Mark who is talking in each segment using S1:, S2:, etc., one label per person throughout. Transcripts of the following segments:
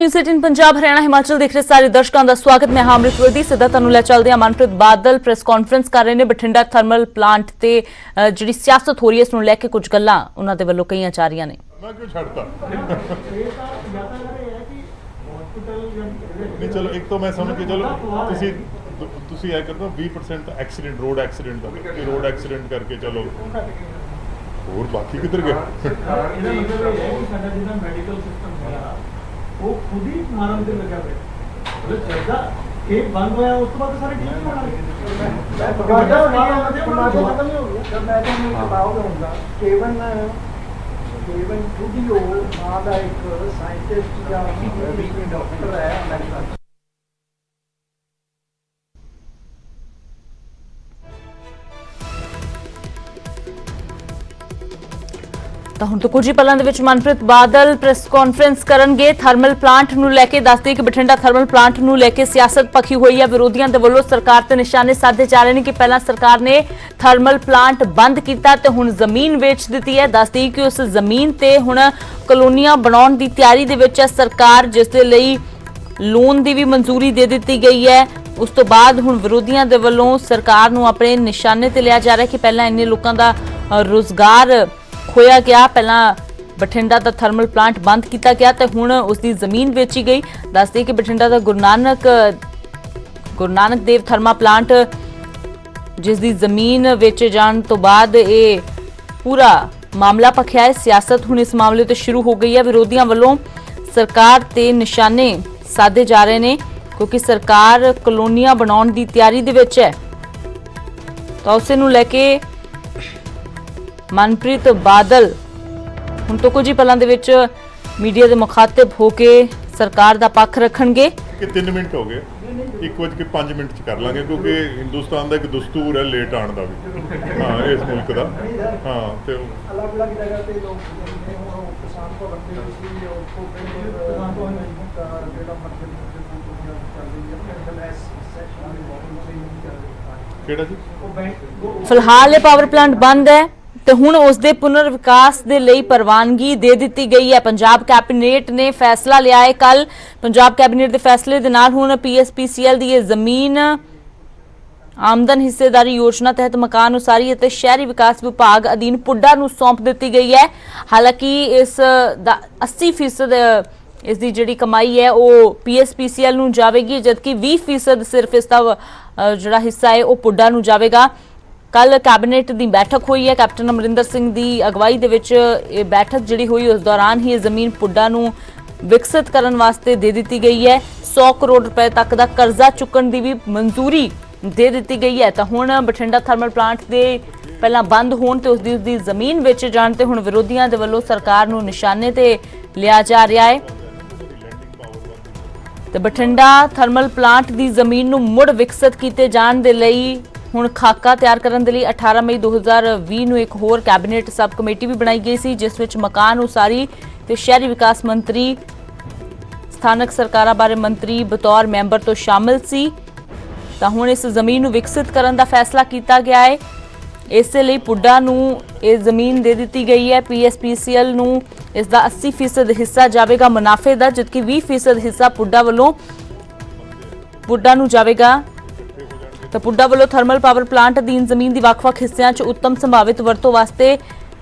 S1: News 18 Punjab Haryana Himachal देख रहे सारे दर्शकों का स्वागत। मैं अमृत वर्दी सीधा तुहानूं लै चलदे हां। मनप्रीत बादल प्रेस कॉन्फ्रेंस कर रहे हैं बठिंडा थर्मल प्लांट ते जिहड़ी सियासत हो रही है इसनूं लैके कुछ गल्लां उन्हां दे वल्लों कहीआं जा रहीआं ने।
S2: मैं क्यों छड़ता नहीं चलो एक तो मैं समझ के चलो तुसी ऐ करदो 20% एक्सीडेंट रोड एक्सीडेंट दा कि रोड एक्सीडेंट करके चलो और बाकी किधर गए
S3: वो खुद ही मारन ते लगा पे जब एक बंद होया उस तो बाद सारे ठीक नहीं होना जब मैं तो बताओगे होगा केवन खुद ही हो मां का एक साइंटिस्ट या डॉक्टर है
S1: ਤਾਂ ਹੁਣ ਤੋਂ ਕੁਝ ਹੀ ਪਲਾਂ ਦੇ ਵਿੱਚ ਮਨਪ੍ਰੀਤ ਬਾਦਲ ਪ੍ਰੈਸ ਕਾਨਫਰੰਸ ਕਰਨਗੇ। ਥਰਮਲ ਪਲਾਂਟ ਨੂੰ ਲੈ ਕੇ ਦੱਸਦੇ ਕਿ ਬਠਿੰਡਾ ਥਰਮਲ ਪਲਾਂਟ ਨੂੰ ਲੈ ਕੇ ਸਿਆਸਤ ਪੱਖੀ ਹੋਈ ਹੈ। ਵਿਰੋਧੀਆਂ ਦੇ ਵੱਲੋਂ ਸਰਕਾਰ ਤੇ ਨਿਸ਼ਾਨੇ ਸਾਧੇ ਜਾ ਰਹੇ ਨੇ ਕਿ ਪਹਿਲਾਂ ਸਰਕਾਰ ਨੇ ਥਰਮਲ ਪਲਾਂਟ ਬੰਦ ਕੀਤਾ ਤੇ ਹੁਣ ਜ਼ਮੀਨ ਵੇਚ ਦਿੱਤੀ ਹੈ। ਦੱਸਦੇ ਕਿ ਉਸ ਜ਼ਮੀਨ ਤੇ ਹੁਣ ਕਲੋਨੀਆਂ ਬਣਾਉਣ ਦੀ ਤਿਆਰੀ ਦੇ ਵਿੱਚ ਹੈ ਸਰਕਾਰ, ਜਿਸ ਦੇ ਲਈ ਲੋਨ ਦੀ ਵੀ ਮਨਜ਼ੂਰੀ ਦੇ ਦਿੱਤੀ ਗਈ ਹੈ। ਉਸ ਤੋਂ ਬਾਅਦ ਹੁਣ ਵਿਰੋਧੀਆਂ ਦੇ ਵੱਲੋਂ ਸਰਕਾਰ ਨੂੰ ਆਪਣੇ ਨਿਸ਼ਾਨੇ ਤੇ ਲਿਆ ਜਾ ਰਿਹਾ ਕਿ ਪਹਿਲਾਂ ਇੰਨੇ ਲੋਕਾਂ ਦਾ ਰੋਜ਼ਗਾਰ खोया गया, पहला बठिंडा का थर्मल प्लांट बंद किया गया तो हुण उसकी जमीन बेची गई। दसदे कि बठिंडा का गुरु नानक देव थर्मा प्लांट जिसकी जमीन बेचे जाने तो बाद ये पूरा मामला भखिया है। सियासत हुण इस मामले तो शुरू हो गई है। विरोधियों वालों सरकार ते निशाने साधे जा रहे हैं क्योंकि सरकार कलोनियां बनाने की तैयारी दे विच है। तो उसे नूं लैके मनप्रीत बादल हुण तो कुछ ही पलों दे विच मीडिया के मुखातिब होकर सरकार का पक्ष रखणगे।
S2: 3 मिनट हो गए 1:05 च कर लांगे क्योंकि हिंदुस्तान का एक दस्तूर है लेट आने का भी हाँ इस मुल्क का हाँ तो
S3: अलग-अलग जगह पे लोग किसान को बनते हैं उसको
S1: फिलहाल ये पावर प्लांट बंद है तो हुण उसके पुनर विकास के लिए प्रवानगी दे दी गई है। पंजाब कैबिनेट ने फैसला लिया है कल। पंजाब कैबिनेट के फैसले के नाल हुण PSPCL की जमीन आमदन हिस्सेदारी योजना तहत मकान उसारी और शहरी विकास विभाग अधीन पुड्डा नूं सौंप दी गई है। हालांकि इस 80% इसकी जिहड़ी कमाई है वो PSPCL नूं जावेगी, जबकि 20% सिर्फ इसका जिहड़ा हिस्सा है वो पुड्डा नूं जावेगा। कल कैबिनेट की बैठक हुई है, कैप्टन अमरिंदर सिंह की अगवाई दे विच ये बैठक जिहड़ी हुई उस दौरान ही जमीन पुड्डा नूं विकसित करने वास्ते दे दी गई है। 100 करोड़ रुपए तक का कर्जा चुकन की भी मंजूरी दे दी गई है। तो हुण बठिंडा थर्मल प्लांट के पहला बंद होने ते उसकी जमीन बेचे जाने ते हुण विरोधियों के वल्लों सरकार नूं निशाने ते लिया जा रहा है। तो बठिंडा थर्मल प्लांट की जमीन नूं मुड़ विकसित किए जाने दे लई हुण खाका तैयार करने के लिए 18 मई 2020 ਨੂੰ एक होर कैबिनेट सब कमेटी भी बनाई गई सी, जिस विच मकान उसारी ते शहरी विकास मंत्री स्थानक सरकारां बारे मंत्री बतौर मैंबर तो शामिल सी। तां हुण इस जमीन नूं विकसित करने का फैसला किया गया है। इस लई पुड्डा नूं ये जमीन दे दी गई है। PSPCL नूं इसका 80% हिस्सा जाएगा मुनाफे का, जबकि 20% हिस्सा पुड्डा वालों पुड्डा नूं जाएगा। तो पुड्डा वालों थर्मल पावर प्लांट अधीन जमीन की ਵੱਖ-ਵੱਖ ਹਿੱਸਿਆਂ 'ਚ उत्तम संभावित ਵਰਤੋਂ वास्ते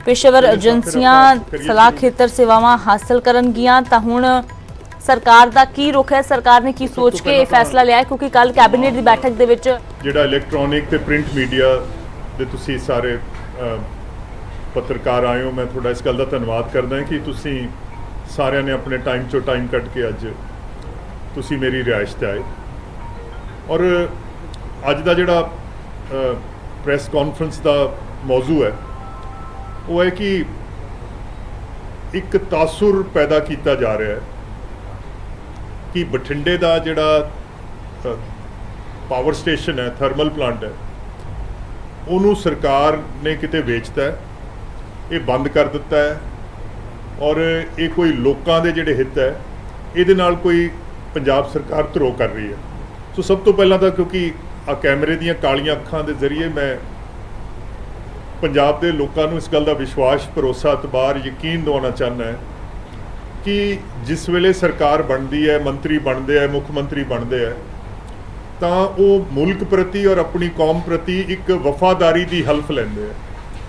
S1: पेशेवर एजेंसियां सलाह खेतर सेवावां हासिल करनगियां। तो हुण सरकार का की रुख है, सरकार ने की सोच के फैसला लिया है क्योंकि कल कैबिनेट की बैठक दे विच
S2: ਜਿਹੜਾ ਇਲੈਕਟ੍ਰੋਨਿਕ ਤੇ ਪ੍ਰਿੰਟ ਮੀਡੀਆ ਦੇ ਤੁਸੀਂ ਸਾਰੇ ਪੱਤਰਕਾਰ ਆਏ ਹੋ, ਮੈਂ ਤੁਹਾਡਾ ਇਸ ਗੱਲ ਦਾ ਧੰਨਵਾਦ ਕਰਦਾ ਕਿ ਤੁਸੀਂ ਸਾਰਿਆਂ ਨੇ ਆਪਣੇ ਟਾਈਮ ਚੋਂ ਟਾਈਮ ਕੱਢ ਕੇ ਅੱਜ ਤੁਸੀਂ ਮੇਰੀ ਰਿਹਾਇਸ਼ ਤੇ ਆਏ। ਔਰ ਅੱਜ ਦਾ ਜਿਹੜਾ ਪ੍ਰੈਸ ਕਾਨਫਰੰਸ ਦਾ ਮੌਜੂ ਹੈ ਉਹ ਹੈ ਕਿ ਇੱਕ ਤਾਸੁਰ ਪੈਦਾ ਕੀਤਾ ਜਾ ਰਿਹਾ ਹੈ ਕਿ ਬਠਿੰਡੇ ਦਾ ਜਿਹੜਾ ਪਾਵਰ ਸਟੇਸ਼ਨ ਹੈ ਥਰਮਲ ਪਲਾਂਟ ਹੈ ਉਹਨੂੰ ਸਰਕਾਰ ਨੇ ਕਿਤੇ ਵੇਚਤਾ ਹੈ, ਇਹ ਬੰਦ ਕਰ ਦਿੱਤਾ ਹੈ ਔਰ ਇਹ ਕੋਈ ਲੋਕਾਂ ਦੇ ਜਿਹੜੇ ਹਿੱਤ ਹੈ ਇਹਦੇ ਨਾਲ ਕੋਈ ਪੰਜਾਬ ਸਰਕਾਰ ਧਰੋ ਕਰ ਰਹੀ ਹੈ। ਸੋ ਸਭ ਤੋਂ ਪਹਿਲਾਂ ਤਾਂ ਕਿਉਂਕਿ ਆ कैमरे ਦੀਆਂ ਕਾਲੀਆਂ ਅੱਖਾਂ ਦੇ ਜ਼ਰੀਏ ਮੈਂ ਪੰਜਾਬ ਦੇ ਲੋਕਾਂ ਨੂੰ ਇਸ ਗੱਲ ਦਾ ਵਿਸ਼ਵਾਸ ਭਰੋਸਾ ਇਤਬਾਰ ਯਕੀਨ ਦਿਵਾਉਣਾ ਚਾਹੁੰਦਾ ਹੈ कि जिस वेले सरकार बनती है, मंत्री बनते हैं, मुख मंत्री बनते हैं, तो वो मुल्क प्रति और अपनी कौम प्रति एक वफादारी की हल्फ लेंदे है,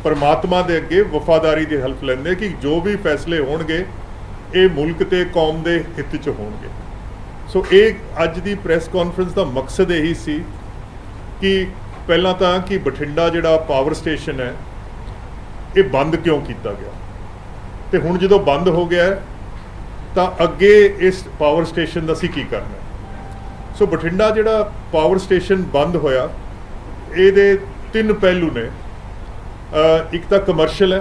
S2: परमात्मा दे अगे वफादारी की हल्फ लेंदे कि जो भी फैसले होणगे ये मुल्क ते कौम दे हित च होणगे। सो ये अज की प्रैस कॉन्फ्रेंस का मकसद यही सी कि पहला तो कि बठिंडा जिहड़ा पावर स्टेशन है ये बंद क्यों किया गया, तो हुण जो बंद हो गया है तो अगे इस पावर स्टेशन का असीं की करना है। सो बठिंडा जिहड़ा पावर स्टेशन बंद होया ये तीन पहलू ने, एक तो कमर्शियल है,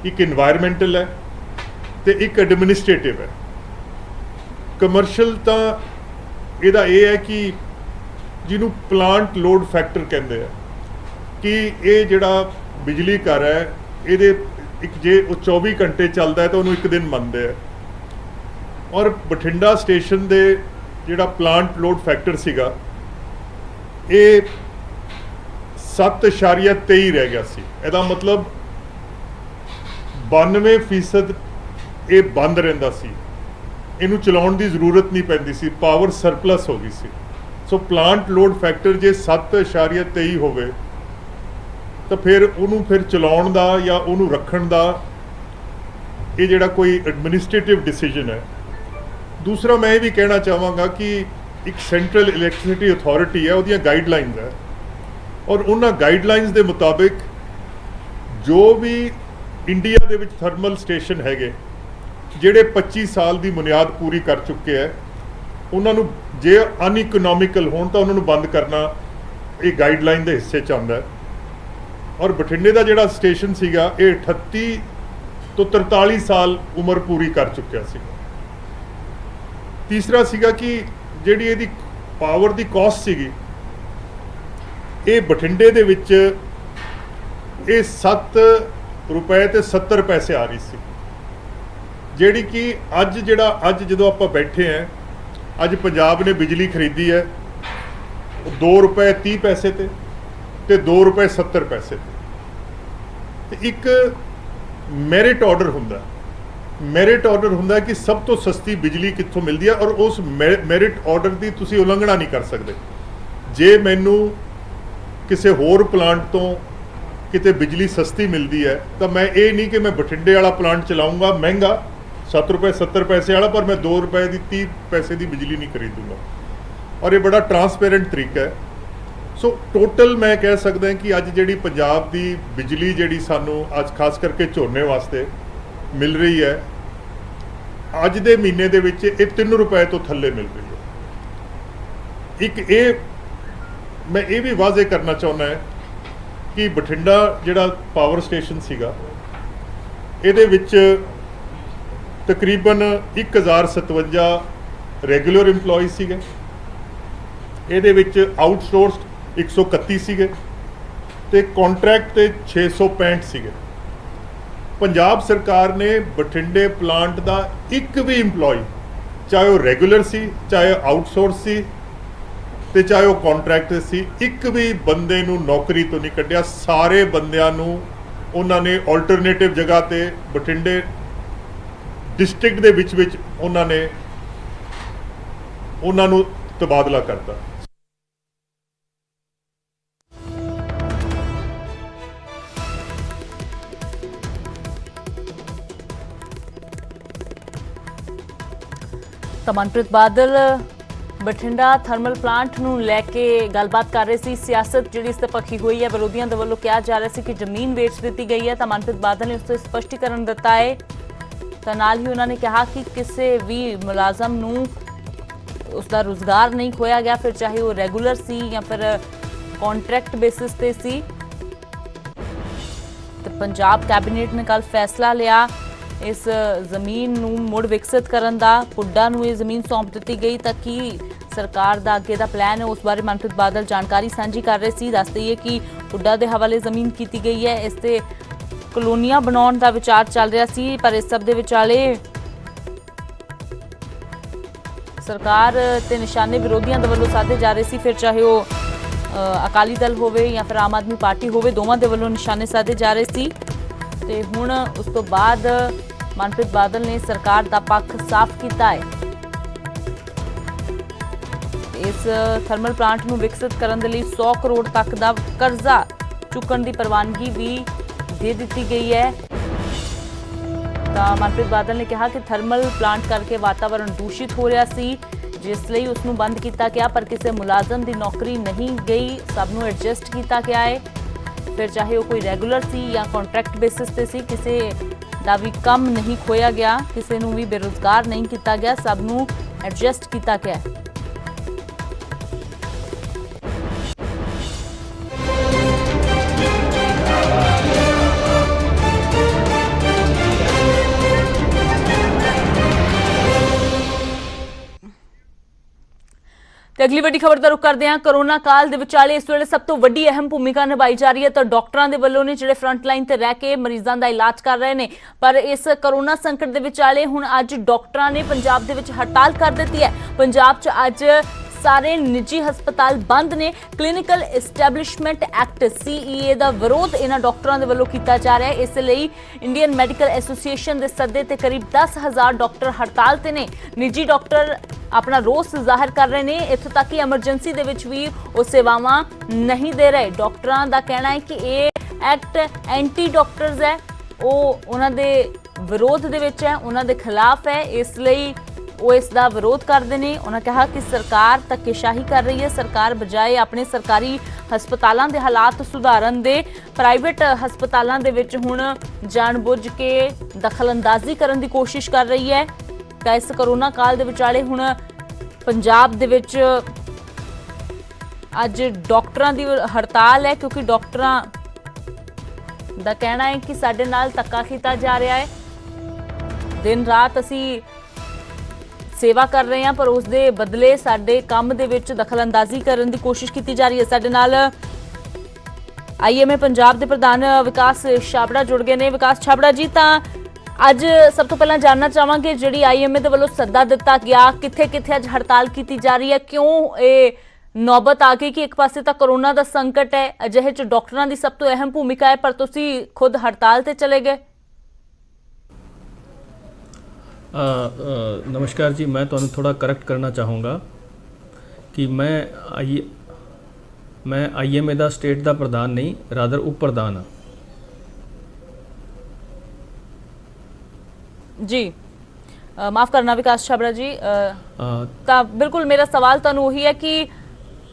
S2: एक इन्वायरमेंटल है, तो एक एडमिनिस्ट्रेटिव है। कमर्शियल तो यदा यह है कि जिन्हों प्लांट लोड फैक्टर कहते हैं कि ये जिहड़ा बिजली घर है ये एक जे 24 घंटे चलता है तो उन्होंने एक दिन मनते हैं, और बठिंडा स्टेशन दे जिहड़ा प्लांट लोड फैक्टर सीगा ये 7.23 रह गया सी। ਇਹਦਾ मतलब 92% ये बंद रहिंदा सी, इनू चलाउण दी जरूरत नहीं पैंदी सी, पावर सरप्लस हो गई सी। सो प्लांट लोड फैक्टर जे 7.23 होवे तो फिर उन्होंने फिर चलाउण दा या उन्होंने रखण दा ये जिहड़ा कोई एडमिनिस्ट्रेटिव डिसीजन है। दूसरा मैं ये भी कहना चाहांगा कि एक सेंट्रल इलैक्ट्रिसिटी अथॉरिटी है, उहदियां गाइडलाइनस है, और उन्हां गाइडलाइनस के मुताबिक जो भी इंडिया दे विच थर्मल स्टेशन हैगे जिहड़े 25 साल की बुनियाद पूरी कर चुके हैं उन्होंने जे अनइकोनॉमिकल होण तो उन्होंने बंद करना ये गाइडलाइन के हिस्से च आंदा है। और बठिंडे का जिहड़ा स्टेशन सीगा ये 38 तो 43 साल उम्र पूरी कर चुकिया सीगा। तीसरा सीगा कि जिहड़ी इहदी पावर की कॉस्ट सीगी ये बठिंडे दे विच ये 7 रुपए ते 70 पैसे आ रही सी, जिहड़ी कि अज जिहड़ा अज जदों आपां बैठे हैं अज पंजाब ने बिजली खरीदी है 2 रुपए 30 पैसे ते 2 रुपए 70 पैसे ते एक मैरिट ऑर्डर हुंदा, मैरिट ऑर्डर हुंदा कि सब तो सस्ती बिजली कित्थों मिलती है, और उस मैरिट ऑर्डर की तुसी उलंघना नहीं कर सकते। जे मैनू किसी होर प्लांट तो किते बिजली सस्ती मिलती है तो मैं ये नहीं कि मैं बठिंडे वाला प्लांट चलाऊँगा महंगा 7 रुपए 70 पैसे वाला, पर मैं 2 रुपए की 30 पैसे की बिजली नहीं खरीदूंगा। और ये बड़ा ट्रांसपेरेंट तरीका है। सो टोटल मैं कह सकदा कि अज जिहड़ी पंजाब की बिजली जिहड़ी सानू अज खास करके झोने वास्ते मिल रही है अज दे महीने दे विच ये 3 रुपए तो थल्ले मिल रही है। एक ये मैं ये भी वाजे करना चाहुंदा है कि बठिंडा जिहड़ा पावर स्टेशन सीगा इहदे विच तकरीबन 1057 रेगुलर इंपलॉइज सीगे, इहदे विच आउटसोर्स्ड 131 सीगे ते कॉन्ट्रैक्ट ते 665 सीगे। पंजाब सरकार ने बठिंडे प्लांट का एक भी इंपलॉय चाहे वह रेगुलर सी चाहे आउटसोर्स सी ते चाहे वह कॉन्ट्रैक्ट सी एक भी बंदे नूं नौकरी तो नहीं कढ़िया। सारे बंदियां नूं उन्होंने ऑल्टरनेटिव जगह ते बठिंडे डिस्ट्रिक्ट दे विच उन्होंने उन्होंने तबादला करता।
S1: मनप्रीत बादल बठिंडा थर्मल प्लांट नूं लैके गलबात कर रहे सी। सियासत जिहड़ी इस ते पक्खी हुई है, विरोधियों के वल्लों कहा जा रहा है कि जमीन बेच दी गई है, तो मनप्रीत बादल ने उस ते स्पष्टीकरण दिता है। तो नाल ही उन्होंने कहा कि किसी भी मुलाजम नूं उसका रोजगार नहीं खोया गया, फिर चाहे वो रेगुलर सी या फिर कॉन्ट्रैक्ट बेसिस ते सी। तो पंजाब कैबिनेट ने कल फैसला लिया इस जमीन नूं मुड़ विकसित करन दा। पुड्डा नूं ये जमीन सौंप दी गई ताकि सरकार दा अगे दा प्लान है उस बारे मनप्रीत बादल जानकारी साझी कर रहे सी। दस दईए कि पुड्डा दे हवाले जमीन की गई है, इस ते कलोनियां बनाउण दा विचार चल रहा सी, पर इस सब दे विचाले सरकार ते निशाने विरोधियों के वल्लों साधे जा रहे सी। फिर चाहे वो अकाली दल होवे या फिर आम आदमी पार्टी होवे, दोवां दे वल्लों निशाने साधे जा रहे सी। ते हुण उस तो बाद ਮਨਪ੍ਰੀਤ ਬਾਦਲ ਨੇ ਸਰਕਾਰ ਦਾ ਪੱਖ ਸਾਫ਼ ਕੀਤਾ ਹੈ। ਇਸ ਥਰਮਲ ਪਲਾਂਟ ਨੂੰ ਵਿਕਸਿਤ ਕਰਨ ਦੇ ਲਈ 100 ਕਰੋੜ ਤੱਕ ਦਾ ਕਰਜ਼ਾ ਚੁੱਕਣ ਦੀ ਪ੍ਰਵਾਨਗੀ ਵੀ ਦੇ ਦਿੱਤੀ ਗਈ ਹੈ। ਤਾਂ ਮਨਪ੍ਰੀਤ ਬਾਦਲ ਨੇ ਕਿਹਾ ਕਿ ਥਰਮਲ ਪਲਾਂਟ ਕਰਕੇ ਵਾਤਾਵਰਣ ਦੂਸ਼ਿਤ ਹੋ ਰਿਹਾ ਸੀ, ਜਿਸ ਲਈ ਉਸ ਨੂੰ ਬੰਦ ਕੀਤਾ ਗਿਆ, ਪਰ ਕਿਸੇ ਮੁਲਾਜ਼ਮ ਦੀ ਨੌਕਰੀ ਨਹੀਂ ਗਈ, ਸਭ ਨੂੰ ਐਡਜਸਟ ਕੀਤਾ ਗਿਆ ਹੈ। ਫਿਰ ਚਾਹੇ ਉਹ ਕੋਈ ਰੈਗੂਲਰ ਸੀ ਜਾਂ ਕੰਟਰੈਕਟ ਬੇਸਿਸ ਤੇ ਸੀ, ਕਿਸੇ ਦਾ ਵੀ ਕੰਮ ਨਹੀਂ ਖੋਇਆ ਗਿਆ, ਕਿਸੇ ਨੂੰ ਵੀ ਬੇਰੁਜ਼ਗਾਰ ਨਹੀਂ ਕੀਤਾ ਗਿਆ, ਸਭ ਨੂੰ ਐਡਜਸਟ ਕੀਤਾ ਗਿਆ। ਤੇ ਅਗਲੀ ਵੱਡੀ ਖਬਰ ਦਾ ਰੁਖ ਕਰਦੇ ਹਾਂ। ਕੋਰੋਨਾ ਕਾਲ ਦੇ ਵਿਚਾਲੇ ਇਸ ਵੇਲੇ ਸਭ ਤੋਂ ਵੱਡੀ ਅਹਿਮ ਭੂਮਿਕਾ ਨਿਭਾਈ ਜਾ ਰਹੀ ਹੈ ਤਾਂ ਡਾਕਟਰਾਂ ਦੇ ਵੱਲੋਂ ਨੇ, ਜਿਹੜੇ ਫਰੰਟ ਲਾਈਨ ਤੇ ਰਹਿ ਕੇ ਮਰੀਜ਼ਾਂ ਦਾ ਇਲਾਜ ਕਰ ਰਹੇ ਨੇ। ਪਰ ਇਸ ਕੋਰੋਨਾ ਸੰਕਟ ਦੇ ਵਿਚਾਲੇ ਹੁਣ ਅੱਜ ਡਾਕਟਰਾਂ ਨੇ ਪੰਜਾਬ ਦੇ ਵਿੱਚ ਹੜਤਾਲ ਕਰ ਦਿੱਤੀ ਹੈ। ਪੰਜਾਬ 'ਚ ਅੱਜ ਸਾਰੇ ਨਿੱਜੀ ਹਸਪਤਾਲ ਬੰਦ ਨੇ। ਕਲੀਨਿਕਲ ਐਸਟੈਬਲਿਸ਼ਮੈਂਟ ਐਕਟ CEA ਦਾ ਵਿਰੋਧ ਇਹਨਾਂ ਡਾਕਟਰਾਂ ਦੇ ਵੱਲੋਂ ਕੀਤਾ ਜਾ ਰਿਹਾ ਹੈ। ਇਸ ਲਈ ਇੰਡੀਅਨ ਮੈਡੀਕਲ ਐਸੋਸੀਏਸ਼ਨ ਦੇ ਸੱਦੇ ਤੇ ਕਰੀਬ 10,000 ਡਾਕਟਰ ਹੜਤਾਲ ਤੇ ਨੇ। ਨਿੱਜੀ ਡਾਕਟਰ ਆਪਣਾ ਰੋਸ ਜ਼ਾਹਿਰ ਕਰ ਰਹੇ ਨੇ, ਇੱਥੋਂ ਤੱਕ ਕਿ ਐਮਰਜੈਂਸੀ ਦੇ ਵਿੱਚ ਵੀ ਉਹ ਸੇਵਾਵਾਂ ਨਹੀਂ ਦੇ ਰਹੇ। ਡਾਕਟਰਾਂ ਦਾ ਕਹਿਣਾ ਹੈ ਕਿ ਇਹ ਐਕਟ ਐਂਟੀ ਡਾਕਟਰਸ ਹੈ, ਉਹ ਉਹਨਾਂ ਦੇ ਵਿਰੋਧ ਦੇ ਵਿੱਚ ਹੈ, ਉਹਨਾਂ ਦੇ ਖਿਲਾਫ ਹੈ, ਇਸ ਲਈ ਉਹ ਇਸ ਦਾ ਵਿਰੋਧ ਕਰਦੇ ਨੇ। ਉਹਨਾਂ ਕਿਹਾ ਕਿ ਸਰਕਾਰ ਧੱਕੇਸ਼ਾਹੀ ਕਰ ਰਹੀ ਹੈ। ਸਰਕਾਰ ਬਜਾਏ ਆਪਣੇ ਸਰਕਾਰੀ ਹਸਪਤਾਲਾਂ ਦੇ ਹਾਲਾਤ ਸੁਧਾਰਨ ਦੇ, ਪ੍ਰਾਈਵੇਟ ਹਸਪਤਾਲਾਂ ਦੇ ਵਿੱਚ ਹੁਣ ਜਾਣਬੁੱਝ ਕੇ ਦਖਲਅੰਦਾਜ਼ੀ ਕਰਨ ਦੀ ਕੋਸ਼ਿਸ਼ ਕਰ ਰਹੀ ਹੈ। ਤਾਂ ਇਸ ਕੋਰੋਨਾ ਕਾਲ ਦੇ ਵਿਚਾਲੇ ਹੁਣ ਪੰਜਾਬ ਦੇ ਵਿੱਚ ਅੱਜ ਡਾਕਟਰਾਂ ਦੀ ਹੜਤਾਲ ਹੈ, ਕਿਉਂਕਿ ਡਾਕਟਰਾਂ ਦਾ ਕਹਿਣਾ ਹੈ ਕਿ ਸਾਡੇ ਨਾਲ ਧੱਕਾ ਕੀਤਾ ਜਾ ਰਿਹਾ ਹੈ। ਦਿਨ ਰਾਤ ਅਸੀਂ ਸੇਵਾ ਕਰ ਰਹੇ ਹਾਂ, ਪਰ ਉਸ ਦੇ ਬਦਲੇ ਸਾਡੇ ਕੰਮ ਦੇ ਵਿੱਚ ਦਖਲਅੰਦਾਜ਼ੀ ਕਰਨ ਦੀ ਕੋਸ਼ਿਸ਼ ਕੀਤੀ ਜਾ ਰਹੀ ਹੈ। ਸਾਡੇ ਨਾਲ IMA ਪੰਜਾਬ ਦੇ ਪ੍ਰਧਾਨ ਵਿਕਾਸ ਛਾਬੜਾ ਜੁੜ ਗਏ ਨੇ। ਵਿਕਾਸ ਛਾਬੜਾ ਜੀ, ਤਾਂ ਅੱਜ ਸਭ ਤੋਂ ਪਹਿਲਾਂ ਜਾਣਨਾ ਚਾਹਾਂਗੇ, ਜਿਹੜੀ IMA ਦੇ ਵੱਲੋਂ ਸੱਦਾ ਦਿੱਤਾ ਗਿਆ, ਕਿੱਥੇ-ਕਿੱਥੇ ਅੱਜ ਹੜਤਾਲ ਕੀਤੀ ਜਾ ਰਹੀ ਹੈ, ਕਿਉਂ ਇਹ ਨੌਬਤ ਆ ਗਈ ਕਿ ਇੱਕ ਪਾਸੇ ਤਾਂ ਕੋਰੋਨਾ ਦਾ ਸੰਕਟ ਹੈ, ਅਜਿਹੇ 'ਚ ਡਾਕਟਰਾਂ ਦੀ ਸਭ ਤੋਂ ਅਹਿਮ ਭੂਮਿਕਾ ਹੈ, ਪਰ ਤੁਸੀਂ ਖੁਦ ਹੜਤਾਲ ਤੇ ਚਲੇ ਗਏ।
S4: नमस्कार जी, मैं ਤੁਹਾਨੂੰ थोड़ा करेक्ट करना चाहूँगा कि मैं IMA ਦਾ स्टेट ਦਾ ਪ੍ਰਧਾਨ ਨਹੀਂ, ਰਾਦਰ ਉਪ ਪ੍ਰਧਾਨ ਹਾਂ
S1: जी। माफ करना विकास छाबड़ा जी, ਤਾਂ ਬਿਲਕੁਲ ਮੇਰਾ ਸਵਾਲ ਤੁਹਾਨੂੰ ਉਹੀ ਹੈ ਕਿ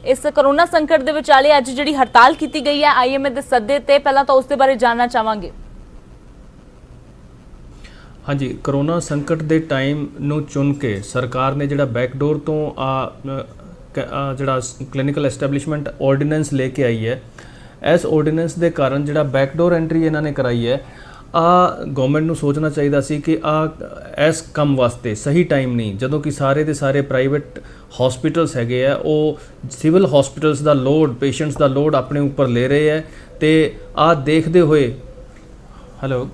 S1: ਇਸ ਕੋਰੋਨਾ ਸੰਕਟ ਦੇ ਵਿਚਾਲੇ ਅੱਜ ਜਿਹੜੀ ਹੜਤਾਲ ਕੀਤੀ ਗਈ ਹੈ IMA ਦੇ ਸੱਦੇ ਤੇ, ਪਹਿਲਾਂ ਤਾਂ ਉਸ ਦੇ ਬਾਰੇ ਜਾਣਨਾ ਚਾਹਾਂਗੇ।
S4: ਹਾਂਜੀ, ਕਰੋਨਾ ਸੰਕਟ ਦੇ ਟਾਈਮ ਨੂੰ ਚੁਣ ਕੇ ਸਰਕਾਰ ਨੇ ਜਿਹੜਾ ਬੈਕਡੋਰ ਤੋਂ ਜਿਹੜਾ ਕਲੀਨਿਕਲ ਐਸਟੈਬਲਿਸ਼ਮੈਂਟ ਆਰਡੀਨੈਂਸ ਲੈ ਕੇ ਆਈ ਹੈ, ਇਸ ਆਰਡੀਨੈਂਸ ਦੇ ਕਾਰਨ ਜਿਹੜਾ ਬੈਕਡੋਰ ਐਂਟਰੀ ਇਹਨਾਂ ਨੇ ਕਰਾਈ ਹੈ, ਗਵਰਨਮੈਂਟ ਨੂੰ ਸੋਚਣਾ ਚਾਹੀਦਾ ਸੀ ਕਿ ਇਸ ਕੰਮ ਵਾਸਤੇ ਸਹੀ ਟਾਈਮ ਨਹੀਂ, ਜਦੋਂ ਕਿ ਸਾਰੇ ਦੇ ਸਾਰੇ ਪ੍ਰਾਈਵੇਟ ਹਸਪੀਟਲਸ ਹੈਗੇ ਆ, ਉਹ ਸਿਵਲ ਹਸਪੀਟਲਸ ਦਾ ਲੋਡ, ਪੇਸ਼ੈਂਟਸ ਦਾ ਲੋਡ ਆਪਣੇ ਉੱਪਰ ਲੈ ਰਹੇ ਹੈ। ਤੇ ਦੇਖਦੇ ਹੋਏ ਹੈਲੋ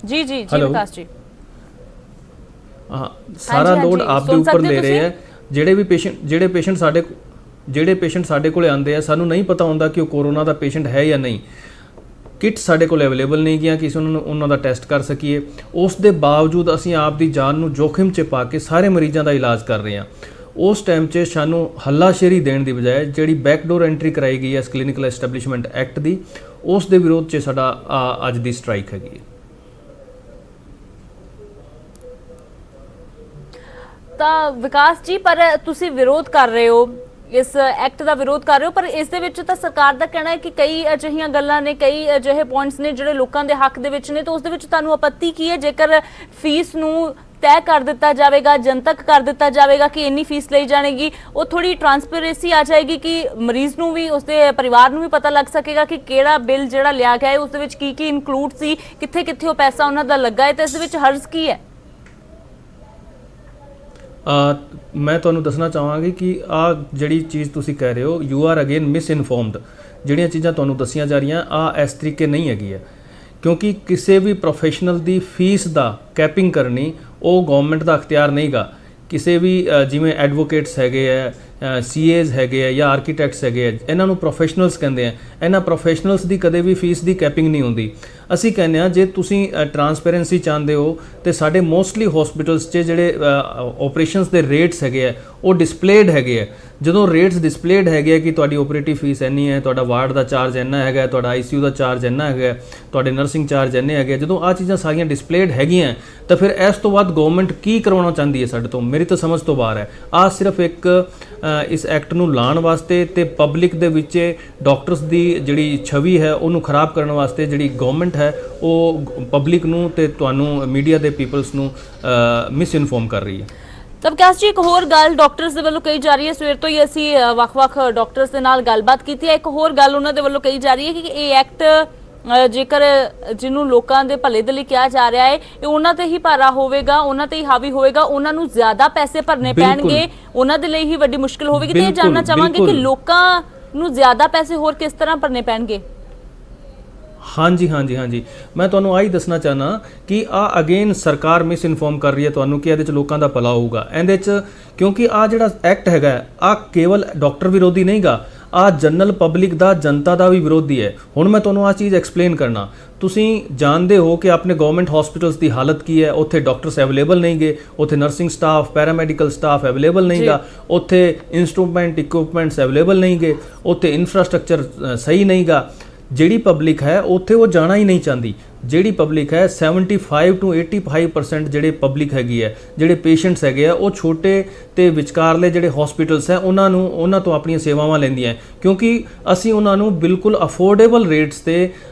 S4: जी जी जी विकास जी, ਸਾਰਾ ਲੋਡ ਆਪ ਦੇ ਉੱਪਰ ਲੈ ਰਹੇ ਹੈ। ਜਿਹੜੇ ਪੇਸ਼ੈਂਟ ਸਾਡੇ ਕੋਲੇ ਆਉਂਦੇ ਆ, ਸਾਨੂੰ ਨਹੀਂ ਪਤਾ ਹੁੰਦਾ ਕਿ ਉਹ ਕੋਰੋਨਾ ਦਾ ਪੇਸ਼ੈਂਟ ਹੈ ਜਾਂ ਨਹੀਂ। ਕਿਟ ਸਾਡੇ ਕੋਲ ਅਵੇਲੇਬਲ ਨਹੀਂ ਗਿਆ ਕਿ ਅਸੀਂ ਉਹਨਾਂ ਦਾ ਟੈਸਟ ਕਰ ਸਕੀਏ। ਉਸ ਦੇ ਬਾਵਜੂਦ ਅਸੀਂ ਆਪ ਦੀ ਜਾਨ ਨੂੰ ਜੋਖਿਮ 'ਚ ਪਾ ਕੇ ਸਾਰੇ ਮਰੀਜ਼ਾਂ ਦਾ ਇਲਾਜ ਕਰ ਰਹੇ ਹਾਂ। ਉਸ ਟਾਈਮ 'ਚ ਸਾਨੂੰ ਹੱਲਾਸ਼ੇਰੀ ਦੇਣ ਦੀ ਬਜਾਏ ਜਿਹੜੀ ਬੈਕਡੋਰ ਐਂਟਰੀ ਕਰਾਈ ਗਈ ਹੈ ਇਸ ਕਲੀਨਿਕਲ ਐਸਟੈਬਲਿਸ਼ਮੈਂਟ ਐਕਟ ਦੀ, ਉਸ ਦੇ ਵਿਰੋਧ 'ਚ ਸਾਡਾ ਅੱਜ ਦੀ ਸਟ੍ਰਾਈਕ ਹੈਗੀ ਹੈ।
S1: ਤਾਂ ਵਿਕਾਸ ਜੀ, ਪਰ ਤੁਸੀਂ ਵਿਰੋਧ ਕਰ ਰਹੇ ਹੋ, ਇਸ ਐਕਟ ਦਾ ਵਿਰੋਧ ਕਰ ਰਹੇ ਹੋ, ਪਰ ਇਸ ਦੇ ਵਿੱਚ ਤਾਂ ਸਰਕਾਰ ਦਾ ਕਹਿਣਾ ਹੈ ਕਿ ਕਈ ਅਜਿਹੀਆਂ ਗੱਲਾਂ ਨੇ, ਕਈ ਅਜਿਹੇ ਪੁਆਇੰਟਸ ਨੇ ਜਿਹੜੇ ਲੋਕਾਂ ਦੇ ਹੱਕ ਦੇ ਵਿੱਚ ਨੇ। ਤਾਂ ਉਸ ਦੇ ਵਿੱਚ ਤੁਹਾਨੂੰ ਆਪੱਤੀ ਕੀ ਹੈ ਜੇਕਰ ਫੀਸ ਨੂੰ ਤੈਅ ਕਰ ਦਿੱਤਾ ਜਾਵੇਗਾ, ਜਨਤਕ ਕਰ ਦਿੱਤਾ ਜਾਵੇਗਾ ਕਿ ਇੰਨੀ ਫੀਸ ਲਈ ਜਾਣੇਗੀ, ਉਹ ਥੋੜੀ ਟਰਾਂਸਪੇਰੈਂਸੀ ਆ ਜਾਏਗੀ ਕਿ ਮਰੀਜ਼ ਨੂੰ ਵੀ, ਉਸਦੇ ਪਰਿਵਾਰ ਨੂੰ ਵੀ ਪਤਾ ਲੱਗ ਸਕੇਗਾ ਕਿ ਕਿਹੜਾ ਬਿੱਲ ਜਿਹੜਾ ਲਿਆ ਗਿਆ ਹੈ ਉਸ ਦੇ ਵਿੱਚ ਕੀ ਕੀ ਇਨਕਲੂਡ ਸੀ, ਕਿੱਥੇ ਉਹ ਪੈਸਾ ਉਹਨਾਂ ਦਾ ਲੱਗਾ ਹੈ, ਤੇ ਇਸ ਦੇ ਵਿੱਚ ਹਰਜ਼ ਕੀ ਹੈ।
S4: ਮੈਂ ਤੁਹਾਨੂੰ ਦੱਸਣਾ ਚਾਹਾਂਗੀ ਕਿ ਜਿਹੜੀ ਚੀਜ਼ ਤੁਸੀਂ ਕਹਿ ਰਹੇ ਹੋ, ਯੂ ਆਰ ਅਗੇਨ ਮਿਸਇਨਫੋਰਮਡ। ਜਿਹੜੀਆਂ ਚੀਜ਼ਾਂ ਤੁਹਾਨੂੰ ਦੱਸੀਆਂ ਜਾ ਰਹੀਆਂ ਇਸ ਤਰੀਕੇ ਨਹੀਂ ਹੈਗੀ ਹੈ, ਕਿਉਂਕਿ ਕਿਸੇ ਵੀ ਪ੍ਰੋਫੈਸ਼ਨਲ ਦੀ ਫੀਸ ਦਾ ਕੈਪਿੰਗ ਕਰਨੀ ਉਹ ਗਵਰਨਮੈਂਟ ਦਾ ਅਖਤਿਆਰ ਨਹੀਂਗਾ। ਕਿਸੇ ਵੀ ਜਿਵੇਂ ਐਡਵੋਕੇਟਸ ਹੈਗੇ ਹੈ ਸੀਏਜ਼ ਹੈਗੇ ਆ ਜਾਂ ਆਰਕੀਟੈਕਟਸ ਹੈਗੇ ਆ, ਇਹਨਾਂ ਨੂੰ ਪ੍ਰੋਫੈਸ਼ਨਲਸ ਕਹਿੰਦੇ ਆ। ਇਹਨਾਂ ਪ੍ਰੋਫੈਸ਼ਨਲਸ ਦੀ ਕਦੇ ਵੀ ਫੀਸ ਦੀ ਕੈਪਿੰਗ ਨਹੀਂ ਹੁੰਦੀ। ਅਸੀਂ ਕਹਿੰਦੇ ਆ ਜੇ ਤੁਸੀਂ ਟਰਾਂਸਪੇਰੈਂਸੀ ਚਾਹੁੰਦੇ ਹੋ ਤੇ ਸਾਡੇ ਮੋਸਟਲੀ ਹਸਪੀਟਲਸ 'ਚ ਜਿਹੜੇ ਆਪਰੇਸ਼ਨਸ ਦੇ ਰੇਟਸ ਹੈਗੇ ਆ ਉਹ ਡਿਸਪਲੇਡ ਹੈਗੇ ਆ। ਜਦੋਂ ਰੇਟਸ ਡਿਸਪਲੇਡ ਹੈਗੇ ਆ ਕਿ ਤੁਹਾਡੀ ਆਪਰੇਟਿਵ ਫੀਸ ਇੰਨੀ ਹੈ, ਤੁਹਾਡਾ ਵਾਰਡ ਦਾ ਚਾਰਜ ਇੰਨਾ ਹੈਗਾ, ਤੁਹਾਡਾ ਆਈਸੀਯੂ ਦਾ ਚਾਰਜ ਇੰਨਾ ਹੈਗਾ, ਤੁਹਾਡੇ ਨਰਸਿੰਗ ਚਾਰਜ ਇੰਨੇ ਹੈਗੇ, ਜਦੋਂ ਆਹ ਚੀਜ਼ਾਂ ਸਾਰੀਆਂ ਡਿਸਪਲੇਡ ਹੈਗੀਆਂ ਤਾਂ ਫਿਰ ਇਸ ਤੋਂ ਬਾਅਦ ਗਵਰਨਮੈਂਟ ਕੀ ਕਰਵਾਉਣਾ ਚਾਹੁੰਦੀ ਹੈ ਸਾਡੇ ਤੋਂ? ਮੇਰੀ ਤਾਂ ਸਮਝ ਤੋਂ ਬਾਹਰ ਹੈ। ਆਹ ਸਿਰਫ ਇੱਕ ਇਸ ਐਕਟ ਨੂੰ ਲਾਉਣ ਵਾਸਤੇ ਤੇ ਪਬਲਿਕ ਦੇ ਵਿੱਚ ਡਾਕਟਰਸ ਦੀ ਜਿਹੜੀ ਛਵੀ ਹੈ ਉਹਨੂੰ ਖਰਾਬ ਕਰਨ ਵਾਸਤੇ ਜਿਹੜੀ ਗਵਰਨਮੈਂਟ ਹੈ ਉਹ ਪਬਲਿਕ ਨੂੰ ਤੇ ਤੁਹਾਨੂੰ ਮੀਡੀਆ ਦੇ ਪੀਪਲਸ ਨੂੰ ਮਿਸ ਇਨਫੋਰਮ ਕਰ ਰਹੀ ਹੈ।
S1: ਤਾਂ ਵਿਕਾਸ ਜੀ, ਇੱਕ ਹੋਰ ਗੱਲ ਡਾਕਟਰਸ ਦੇ ਵੱਲੋਂ ਕਹੀ ਜਾ ਰਹੀ ਹੈ, ਸਵੇਰ ਤੋਂ ਹੀ ਅਸੀਂ ਵੱਖ-ਵੱਖ ਡਾਕਟਰਸ ਦੇ ਨਾਲ ਗੱਲਬਾਤ ਕੀਤੀ ਹੈ। ਇੱਕ ਹੋਰ ਗੱਲ ਉਹਨਾਂ ਦੇ ਵੱਲੋਂ ਕਹੀ ਜਾ ਰਹੀ ਹੈ ਕਿ ਇਹ ਐਕਟ ਜੇਕਰ ਜਿਹਨੂੰ ਲੋਕਾਂ ਦੇ ਭਲੇ ਦੇ ਲਈ ਕਿਹਾ ਜਾ ਰਿਹਾ ਹੈ ਇਹ ਉਹਨਾਂ ਤੇ ਹੀ ਭਾਰਾ ਹੋਵੇਗਾ, ਉਹਨਾਂ ਤੇ ਹੀ ਹਾਵੀ ਹੋਵੇਗਾ, ਉਹਨਾਂ ਨੂੰ ਜ਼ਿਆਦਾ ਪੈਸੇ ਭਰਨੇ ਪੈਣਗੇ, ਉਹਨਾਂ ਦੇ ਲਈ ਹੀ ਵੱਡੀ ਮੁਸ਼ਕਿਲ ਹੋਵੇਗੀ। ਤੇ ਇਹ ਜਾਣਨਾ ਚਾਹਾਂਗੇ ਕਿ ਲੋਕਾਂ ਨੂੰ ਜ਼ਿਆਦਾ ਪੈਸੇ ਹੋਰ ਕਿਸ ਤਰ੍ਹਾਂ ਭਰਨੇ ਪੈਣਗੇ?
S4: ਹਾਂਜੀ ਮੈਂ ਤੁਹਾਨੂੰ ਆਹੀ ਦੱਸਣਾ ਚਾਹਨਾ ਕਿ ਆ ਅਗੇਨ ਸਰਕਾਰ ਮਿਸ ਇਨਫੋਰਮ ਕਰ ਰਹੀ ਹੈ ਤੁਹਾਨੂੰ ਕਿ ਇਹਦੇ 'ਚ ਲੋਕਾਂ ਦਾ ਭਲਾ ਹੋਊਗਾ ਇਹਦੇ 'ਚ, ਕਿਉਂਕਿ ਆ ਜਿਹੜਾ ਐਕਟ ਹੈਗਾ ਆ ਕੇਵਲ ਡਾਕਟਰ ਵਿਰੋਧੀ ਨਹੀਂਗਾ, ਆ ਜਨਰਲ ਪਬਲਿਕ ਦਾ, ਜਨਤਾ ਦਾ ਵੀ ਵਿਰੋਧੀ ਹੈ। ਹੁਣ ਮੈਂ ਤੁਹਾਨੂੰ ਆ ਚੀਜ਼ ਐਕਸਪਲੇਨ ਕਰਨਾ। ਤੁਸੀਂ ਜਾਣਦੇ ਹੋ ਕਿ ਆਪਣੇ ਗਵਰਨਮੈਂਟ ਹਸਪੀਟਲਸ ਦੀ ਹਾਲਤ ਕੀ ਹੈ। ਉੱਥੇ ਡਾਕਟਰਸ ਅਵੇਲੇਬਲ ਨਹੀਂਗੇ, ਉੱਥੇ nursing staff, paramedical staff available ਨਹੀਂਗਾ, ਉੱਥੇ ਇੰਸਟਰੂਮੈਂਟ ਇਕਵਿਪਮੈਂਟਸ ਅਵੇਲੇਬਲ ਨਹੀਂਗੇ, ਉੱਥੇ ਇਨਫਰਾਸਟ੍ਰਕਚਰ ਸਹੀ ਨਹੀਂਗਾ। ਜਿਹੜੀ ਪਬਲਿਕ ਹੈ ਉੱਥੇ ਉਹ ਜਾਣਾ ਹੀ ਨਹੀਂ ਚਾਹੁੰਦੀ। ਜਿਹੜੀ ਪਬਲਿਕ ਹੈ 75 to 85% ਜਿਹੜੇ ਪਬਲਿਕ ਹੈਗੀ ਹੈ, ਜਿਹੜੇ ਪੇਸ਼ੈਂਟਸ ਹੈਗੇ ਆ ਉਹ ਛੋਟੇ ਤੇ ਵਿਚਕਾਰਲੇ ਜਿਹੜੇ ਹਸਪੀਟਲਸ ਹੈ ਉਹਨਾਂ ਤੋਂ ਆਪਣੀਆਂ ਸੇਵਾਵਾਂ ਲੈਂਦੀਆਂ, ਕਿਉਂਕਿ ਅਸੀਂ ਉਹਨਾਂ ਨੂੰ ਬਿਲਕੁਲ ਅਫੋਰਡੇਬਲ ਰੇਟਸ ਤੇ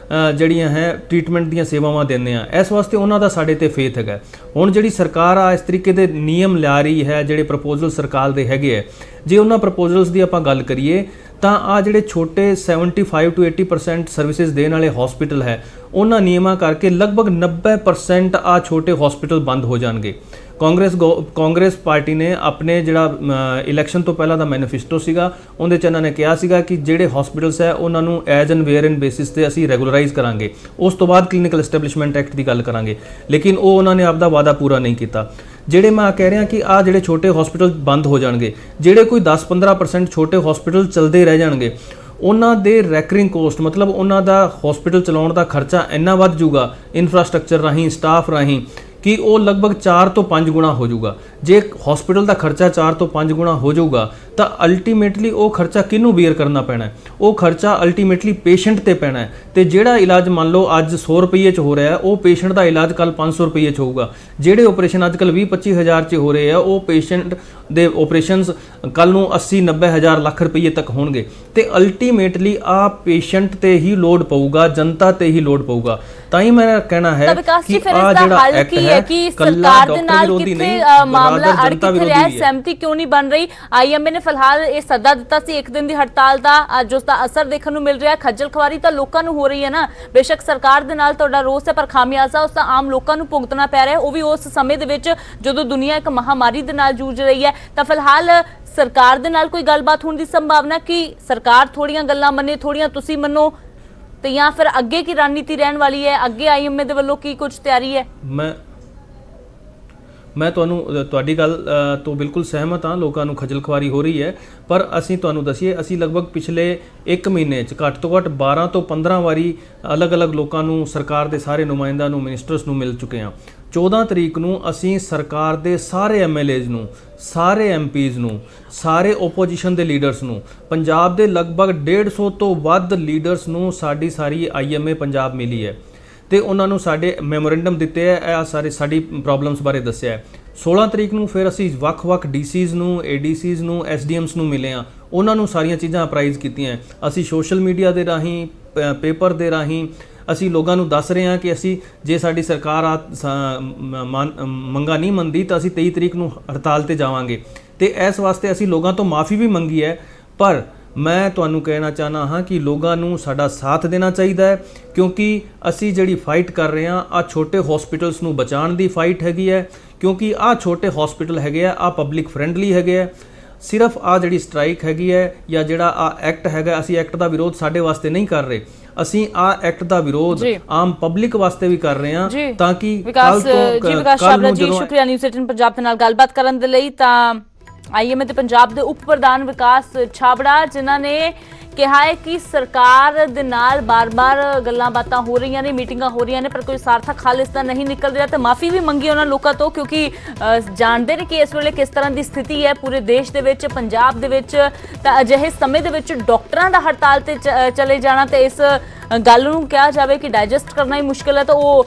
S4: ਜਿਹੜੀਆਂ ਹੈ ਟ੍ਰੀਟਮੈਂਟ ਦੀਆਂ ਸੇਵਾਵਾਂ ਦਿੰਦੇ ਆ। ਇਸ ਵਾਸਤੇ ਉਹਨਾਂ ਦਾ ਸਾਡੇ ਤੇ ਫੇਥ ਹੈਗਾ। ਹੁਣ ਜਿਹੜੀ ਸਰਕਾਰ ਆ ਇਸ ਤਰੀਕੇ ਦੇ ਨਿਯਮ ਲਿਆ ਰਹੀ ਹੈ, ਜਿਹੜੇ ਪ੍ਰਪੋਜ਼ਲ ਸਰਕਾਰ ਦੇ ਹੈਗੇ ਆ, ਜੇ ਉਹਨਾਂ ਪ੍ਰਪੋਜ਼ਲਸ ਦੀ ਆਪਾਂ ਗੱਲ ਕਰੀਏ ਤਾਂ ਆ ਜਿਹੜੇ ਛੋਟੇ 75 to 80% ਸਰਵਿਸਿਜ਼ ਦੇਣ ਵਾਲੇ ਹਸਪੀਟਲ ਹੈ ਉਹਨਾਂ ਨਿਯਮਾਂ ਕਰਕੇ ਲਗਭਗ 90% ਆ ਛੋਟੇ ਹਸਪੀਟਲ ਬੰਦ ਹੋ ਜਾਣਗੇ। ਕਾਂਗਰਸ ਪਾਰਟੀ ਨੇ ਆਪਣੇ ਜਿਹੜਾ ਇਲੈਕਸ਼ਨ ਤੋਂ ਪਹਿਲਾਂ ਦਾ ਮੈਨੀਫੈਸਟੋ ਸੀਗਾ ਉਹਦੇ 'ਚ ਇਹਨਾਂ ਨੇ ਕਿਹਾ ਸੀਗਾ ਕਿ ਜਿਹੜੇ ਹਸਪੀਟਲਸ ਹੈ ਉਹਨਾਂ ਨੂੰ as and where in basis ਤੇ ਅਸੀਂ ਰੈਗੂਲਰਾਈਜ਼ ਕਰਾਂਗੇ, ਉਸ ਤੋਂ ਬਾਅਦ ਕਲੀਨਿਕਲ ਐਸਟੈਬਲਿਸ਼ਮੈਂਟ ਐਕਟ ਦੀ ਗੱਲ ਕਰਾਂਗੇ, ਲੇਕਿਨ ਉਹ ਉਹਨਾਂ ਨੇ ਆਪਦਾ ਵਾਅਦਾ ਪੂਰਾ ਨਹੀਂ ਕੀਤਾ। ਜਿਹੜੇ ਮੈਂ ਕਹਿ ਰਿਹਾ ਕਿ ਆ ਜਿਹੜੇ ਛੋਟੇ ਹਸਪੀਟਲ ਬੰਦ ਹੋ ਜਾਣਗੇ, ਜਿਹੜੇ ਕੋਈ 10-15% ਛੋਟੇ ਹਸਪੀਟਲ ਚੱਲਦੇ ਰਹਿ ਜਾਣਗੇ, ਉਹਨਾਂ ਦੇ ਰੈਕਰਿੰਗ ਕੋਸਟ ਮਤਲਬ ਉਹਨਾਂ ਦਾ ਹਸਪੀਟਲ ਚਲਾਉਣ ਦਾ ਖਰਚਾ ਇੰਨਾ ਵੱਧ ਜਾਊਗਾ ਇਨਫਰਾਸਟ੍ਰਕਚਰ ਰਾਹੀਂ, ਸਟਾਫ ਰਾਹੀਂ, ਕਿ ਉਹ ਲਗਭਗ 4 ਤੋਂ 5 ਗੁਣਾ ਹੋ ਜਾਊਗਾ। ਜੇ ਹਸਪੀਟਲ ਦਾ ਖਰਚਾ 4 ਤੋਂ 5 ਗੁਣਾ ਹੋ ਜਾਊਗਾ ਤਾਂ ਅਲਟੀਮੇਟਲੀ ਉਹ ਖਰਚਾ ਕਿਹਨੂੰ ਬੀਅਰ ਕਰਨਾ ਪੈਣਾ? ਉਹ ਖਰਚਾ ਅਲਟੀਮੇਟਲੀ ਪੇਸ਼ੈਂਟ ਤੇ ਪੈਣਾ ਹੈ। ਤੇ ਜਿਹੜਾ ਇਲਾਜ ਮੰਨ ਲਓ ਅੱਜ 100 ਰੁਪਏ 'ਚ ਹੋ ਰਿਹਾ ਉਹ ਪੇਸ਼ੈਂਟ ਦਾ ਇਲਾਜ ਕੱਲ 500 ਰੁਪਏ 'ਚ ਹੋਊਗਾ। ਜਿਹੜੇ ਆਪਰੇਸ਼ਨ ਅੱਜ ਕੱਲ 20-25 ਹਜ਼ਾਰ 'ਚ ਹੋ ਰਹੇ ਆ ਉਹ ਪੇਸ਼ੈਂਟ ਦੇ ਆਪਰੇਸ਼ਨਸ ਕੱਲ ਨੂੰ 80-90 ਹਜ਼ਾਰ ਲੱਖ ਰੁਪਏ ਤੱਕ ਹੋਣਗੇ। ਤੇ ਅਲਟੀਮੇਟਲੀ ਆ ਪੇਸ਼ੈਂਟ ਤੇ ਹੀ ਲੋਡ ਪਊਗਾ, ਜਨਤਾ ਤੇ ਹੀ ਲੋਡ ਪਊਗਾ। ਤਾਂ ਹੀ ਮੈਂ ਕਹਿਣਾ ਹੈ ਕਿ ਆ ਜਿਹੜਾ ਐਕਟ ਹੈ
S1: ਸਰਕਾਰ ਦੇ ਨਾਲ ਕਿੱਥੇ ਮਾਮਲਾ ਅੜ ਕਿੱਥੇ ਰਿਹਾ, ਸਹਿਮਤੀ ਕਿਉਂ ਨਹੀਂ ਬਣ ਰਹੀ? ਆਈਐਮਏ ਨੇ ਫਿਲਹਾਲ ਇਹ ਸੱਦਾ ਦਿੱਤਾ ਸੀ 1 ਦਿਨ ਦੀ ਹੜਤਾਲ ਦਾ, ਅੱਜ ਉਸ ਦਾ ਅਸਰ ਦੇਖਣ ਨੂੰ ਮਿਲ ਰਿਹਾ। ਖੱਜਲ ਖਵਾਰੀ ਤਾਂ ਲੋਕਾਂ ਨੂੰ ਹੋ ਰਹੀ ਹੈ ਨਾ, ਬੇਸ਼ੱਕ ਸਰਕਾਰ ਦੇ ਨਾਲ ਤੁਹਾਡਾ ਰੋਸ ਹੈ ਪਰ ਖਾਮਿਆਜ਼ਾ ਉਸ ਦਾ ਆਮ ਲੋਕਾਂ ਨੂੰ ਭੁਗਤਣਾ ਪੈ ਰਿਹਾ, ਉਹ ਵੀ ਉਸ ਸਮੇਂ ਦੇ ਵਿੱਚ ਜਦੋਂ ਦੁਨੀਆ ਇੱਕ ਮਹਾਮਾਰੀ ਦੇ ਨਾਲ ਜੂਝ ਰਹੀ ਹੈ। ਤਾਂ ਫਿਲਹਾਲ ਸਰਕਾਰ ਦੇ ਨਾਲ ਕੋਈ ਗੱਲਬਾਤ ਹੋਣ ਦੀ ਸੰਭਾਵਨਾ ਕਿ ਸਰਕਾਰ ਥੋੜੀਆਂ ਗੱਲਾਂ ਮੰਨੇ, ਥੋੜੀਆਂ ਤੁਸੀਂ ਮੰਨੋ, ਤੇ ਜਾਂ ਫਿਰ ਅੱਗੇ ਕੀ ਰਣਨੀਤੀ ਰਹਿਣ ਵਾਲੀ ਹੈ? ਅੱਗੇ ਆਈਐਮਏ ਦੇ ਵੱਲੋਂ ਕੀ ਕੁਝ ਤਿਆਰੀ ਹੈ?
S4: ਮੈਂ ਤੁਹਾਨੂੰ ਤੁਹਾਡੀ ਗੱਲ ਤੋਂ ਬਿਲਕੁਲ ਸਹਿਮਤ ਹਾਂ। ਲੋਕਾਂ ਨੂੰ ਖੱਜਲ ਖੁਆਰੀ ਹੋ ਰਹੀ ਹੈ, ਪਰ ਅਸੀਂ ਤੁਹਾਨੂੰ ਦੱਸੀਏ ਅਸੀਂ ਲਗਭਗ ਪਿਛਲੇ 1 ਮਹੀਨੇ 'ਚ ਘੱਟ ਤੋਂ ਘੱਟ 12 ਤੋਂ 15 ਵਾਰੀ ਅਲੱਗ-ਅਲੱਗ ਲੋਕਾਂ ਨੂੰ, ਸਰਕਾਰ ਦੇ ਸਾਰੇ ਨੁਮਾਇੰਦਿਆਂ ਨੂੰ, ਮਿਨਿਸਟਰਸ ਨੂੰ ਮਿਲ ਚੁੱਕੇ ਹਾਂ। 14 ਤਰੀਕ ਨੂੰ ਅਸੀਂ ਸਰਕਾਰ ਦੇ ਸਾਰੇ ਐਮਐਲਏਜ਼ ਨੂੰ, ਸਾਰੇ ਐਮਪੀਜ਼ ਨੂੰ, ਸਾਰੇ ਓਪੋਜੀਸ਼ਨ ਦੇ ਲੀਡਰਸ ਨੂੰ, ਪੰਜਾਬ ਦੇ ਲਗਭਗ 150 ਤੋਂ ਵੱਧ ਲੀਡਰਸ ਨੂੰ ਸਾਰੀ ਆਈਐਮਏ ਪੰਜਾਬ ਮਿਲੀ ਹੈ ਤੇ ਉਹਨਾਂ ਨੂੰ ਸਾਡੇ ਮੈਮੋਰੈਂਡਮ ਦਿੱਤੇ ਹੈ, ਇਹ ਸਾਰੇ ਸਾਡੀ ਪ੍ਰੋਬਲਮਸ ਬਾਰੇ ਦੱਸਿਆ ਹੈ। 16 ਤਰੀਕ ਨੂੰ ਫਿਰ ਅਸੀਂ ਵੱਖ-ਵੱਖ ਡੀਸੀਜ਼ ਨੂੰ, ਏਡੀਸੀਜ਼ ਨੂੰ, ਐਸਡੀਐਮਸ ਨੂੰ ਮਿਲੇ ਹਾਂ, ਉਹਨਾਂ ਨੂੰ ਸਾਰੀਆਂ ਚੀਜ਼ਾਂ ਅਪਰਾਈਜ਼ ਕੀਤੀਆਂ। ਅਸੀਂ ਸੋਸ਼ਲ ਮੀਡੀਆ ਦੇ ਰਾਹੀਂ, ਪੇਪਰ ਦੇ ਰਾਹੀਂ ਅਸੀਂ ਲੋਕਾਂ ਨੂੰ ਦੱਸ ਰਹੇ ਹਾਂ ਕਿ ਅਸੀਂ ਜੇ ਸਾਡੀ ਸਰਕਾਰ ਮੰਗਾਂ ਨਹੀਂ ਮੰਨਦੀ ਤਾਂ ਅਸੀਂ 23 ਤਰੀਕ ਨੂੰ ਹੜਤਾਲ ਤੇ ਜਾਵਾਂਗੇ। ਤੇ ਇਸ ਵਾਸਤੇ ਅਸੀਂ ਲੋਕਾਂ ਤੋਂ ਮਾਫੀ ਵੀ ਮੰਗੀ ਹੈ, ਪਰ ਮੈਂ ਤੁਹਾਨੂੰ ਕਹਿਣਾ ਚਾਹਨਾ ਹਾਂ ਕਿ ਲੋਕਾਂ ਨੂੰ ਸਾਡਾ ਸਾਥ ਦੇਣਾ ਚਾਹੀਦਾ ਹੈ, ਕਿਉਂਕਿ ਅਸੀਂ ਜਿਹੜੀ ਫਾਈਟ ਕਰ ਰਹੇ ਹਾਂ ਆ ਛੋਟੇ ਹਸਪੀਟਲਸ ਨੂੰ ਬਚਾਉਣ ਦੀ ਫਾਈਟ ਹੈਗੀ ਹੈ, ਕਿਉਂਕਿ ਆ ਛੋਟੇ ਹਸਪੀਟਲ ਹੈਗੇ ਆ ਪਬਲਿਕ ਫਰੈਂਡਲੀ ਹੈਗੇ ਆ। ਸਿਰਫ ਆ ਜਿਹੜੀ ਸਟ੍ਰਾਈਕ ਹੈਗੀ ਹੈ ਜਾਂ ਜਿਹੜਾ ਆ ਐਕਟ ਹੈਗਾ, ਅਸੀਂ ਐਕਟ ਦਾ ਵਿਰੋਧ ਸਾਡੇ ਵਾਸਤੇ ਨਹੀਂ ਕਰ ਰਹੇ, ਅਸੀਂ ਆ ਐਕਟ ਦਾ ਵਿਰੋਧ ਆਮ ਪਬਲਿਕ ਵਾਸਤੇ ਵੀ ਕਰ ਰਹੇ ਹਾਂ, ਤਾਂ ਕਿ
S1: ਵਿਕਾਸ ਚਾਵਲਾ ਜੀ, ਸ਼ੁਕਰੀਆ ਨਿਊਜ਼ 18 ਪੰਜਾਬ ਦੇ ਨਾਲ ਗੱਲਬਾਤ ਕਰਨ ਦੇ ਲਈ। ਤਾਂ ਆਈਐਮਏ ਦੇ ਪੰਜਾਬ ਦੇ ਉਪ ਪ੍ਰਧਾਨ ਵਿਕਾਸ ਛਾਬੜਾ, ਜਿਨ੍ਹਾਂ ਨੇ ਕਿਹਾ ਹੈ ਕਿ ਸਰਕਾਰ ਦੇ ਨਾਲ ਬਾਰ-ਬਾਰ ਗੱਲਾਂ ਬਾਤਾਂ ਹੋ ਰਹੀਆਂ ਨੇ, ਮੀਟਿੰਗਾਂ ਹੋ ਰਹੀਆਂ ਨੇ, ਪਰ ਕੋਈ ਸਾਰਥਕ ਹੱਲ ਇਸ ਦਾ ਨਹੀਂ ਨਿਕਲ ਰਿਹਾ ਤੇ ਮਾਫੀ ਵੀ ਮੰਗੀ ਉਹਨਾਂ ਲੋਕਾਂ ਤੋਂ, ਕਿਉਂਕਿ ਜਾਣਦੇ ਨੇ ਕਿ ਇਸ ਵੇਲੇ ਕਿਸ ਤਰ੍ਹਾਂ ਦੀ ਸਥਿਤੀ ਹੈ ਪੂਰੇ ਦੇਸ਼ ਦੇ ਵਿੱਚ, ਪੰਜਾਬ ਦੇ ਵਿੱਚ। ਤਾਂ ਅਜਿਹੇ ਸਮੇਂ ਦੇ ਵਿੱਚ ਡਾਕਟਰਾਂ ਦਾ ਹੜਤਾਲ ਤੇ ਚਲੇ ਜਾਣਾ ਤੇ ਇਸ ਗੱਲ ਨੂੰ ਕਿਹਾ ਜਾਵੇ ਕਿ ਡਾਈਜੈਸਟ ਕਰਨਾ ਹੀ ਮੁਸ਼ਕਿਲ ਹੈ ਤਾਂ ਉਹ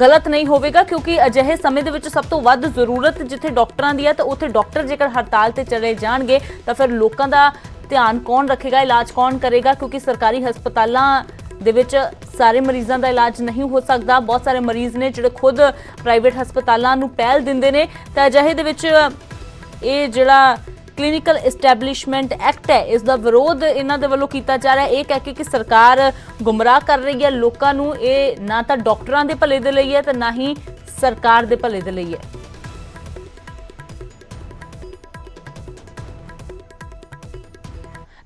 S1: ਗਲਤ ਨਹੀਂ ਹੋਵੇਗਾ, ਕਿਉਂਕਿ ਅਜਿਹੇ ਸਮੇਂ ਦੇ ਵਿੱਚ ਸਭ ਤੋਂ ਵੱਧ ਜ਼ਰੂਰਤ ਜਿੱਥੇ ਡਾਕਟਰਾਂ ਦੀ ਹੈ ਤਾਂ ਉੱਥੇ ਡਾਕਟਰ ਜੇਕਰ ਹੜਤਾਲ ਤੇ ਚਲੇ ਜਾਣਗੇ ਤਾਂ ਫਿਰ ਲੋਕਾਂ ਦਾ ਧਿਆਨ ਕੌਣ ਰੱਖੇਗਾ, ਇਲਾਜ ਕੌਣ ਕਰੇਗਾ, ਕਿਉਂਕਿ ਸਰਕਾਰੀ ਹਸਪਤਾਲਾਂ ਦੇ ਵਿੱਚ ਸਾਰੇ ਮਰੀਜ਼ਾਂ ਦਾ ਇਲਾਜ ਨਹੀਂ ਹੋ ਸਕਦਾ। ਬਹੁਤ ਸਾਰੇ ਮਰੀਜ਼ ਨੇ ਜਿਹੜੇ ਖੁਦ ਪ੍ਰਾਈਵੇਟ ਹਸਪਤਾਲਾਂ ਨੂੰ ਪਹਿਲ ਦਿੰਦੇ ਨੇ। ਤਾਂ ਅਜਿਹੇ ਦੇ ਵਿੱਚ ਇਹ ਜਿਹੜਾ ਕਲੀਨਿਕਲ ਐਸਟੈਬਲਿਸ਼ਮੈਂਟ ਐਕਟ ਹੈ ਇਸ ਦਾ ਵਿਰੋਧ ਇਹਨਾਂ ਦੇ ਵੱਲੋਂ ਕੀਤਾ ਜਾ ਰਿਹਾ ਹੈ, ਇਹ ਕਹਿ ਕੇ ਕਿ ਸਰਕਾਰ ਗੁੰਮਰਾਹ ਕਰ ਰਹੀ ਹੈ ਲੋਕਾਂ ਨੂੰ। ਇਹ ਨਾ ਤਾਂ ਡਾਕਟਰਾਂ ਦੇ ਭਲੇ ਦੇ ਲਈ ਹੈ ਤੇ ਨਾ ਹੀ ਸਰਕਾਰ ਦੇ ਭਲੇ ਦੇ ਲਈ ਹੈ।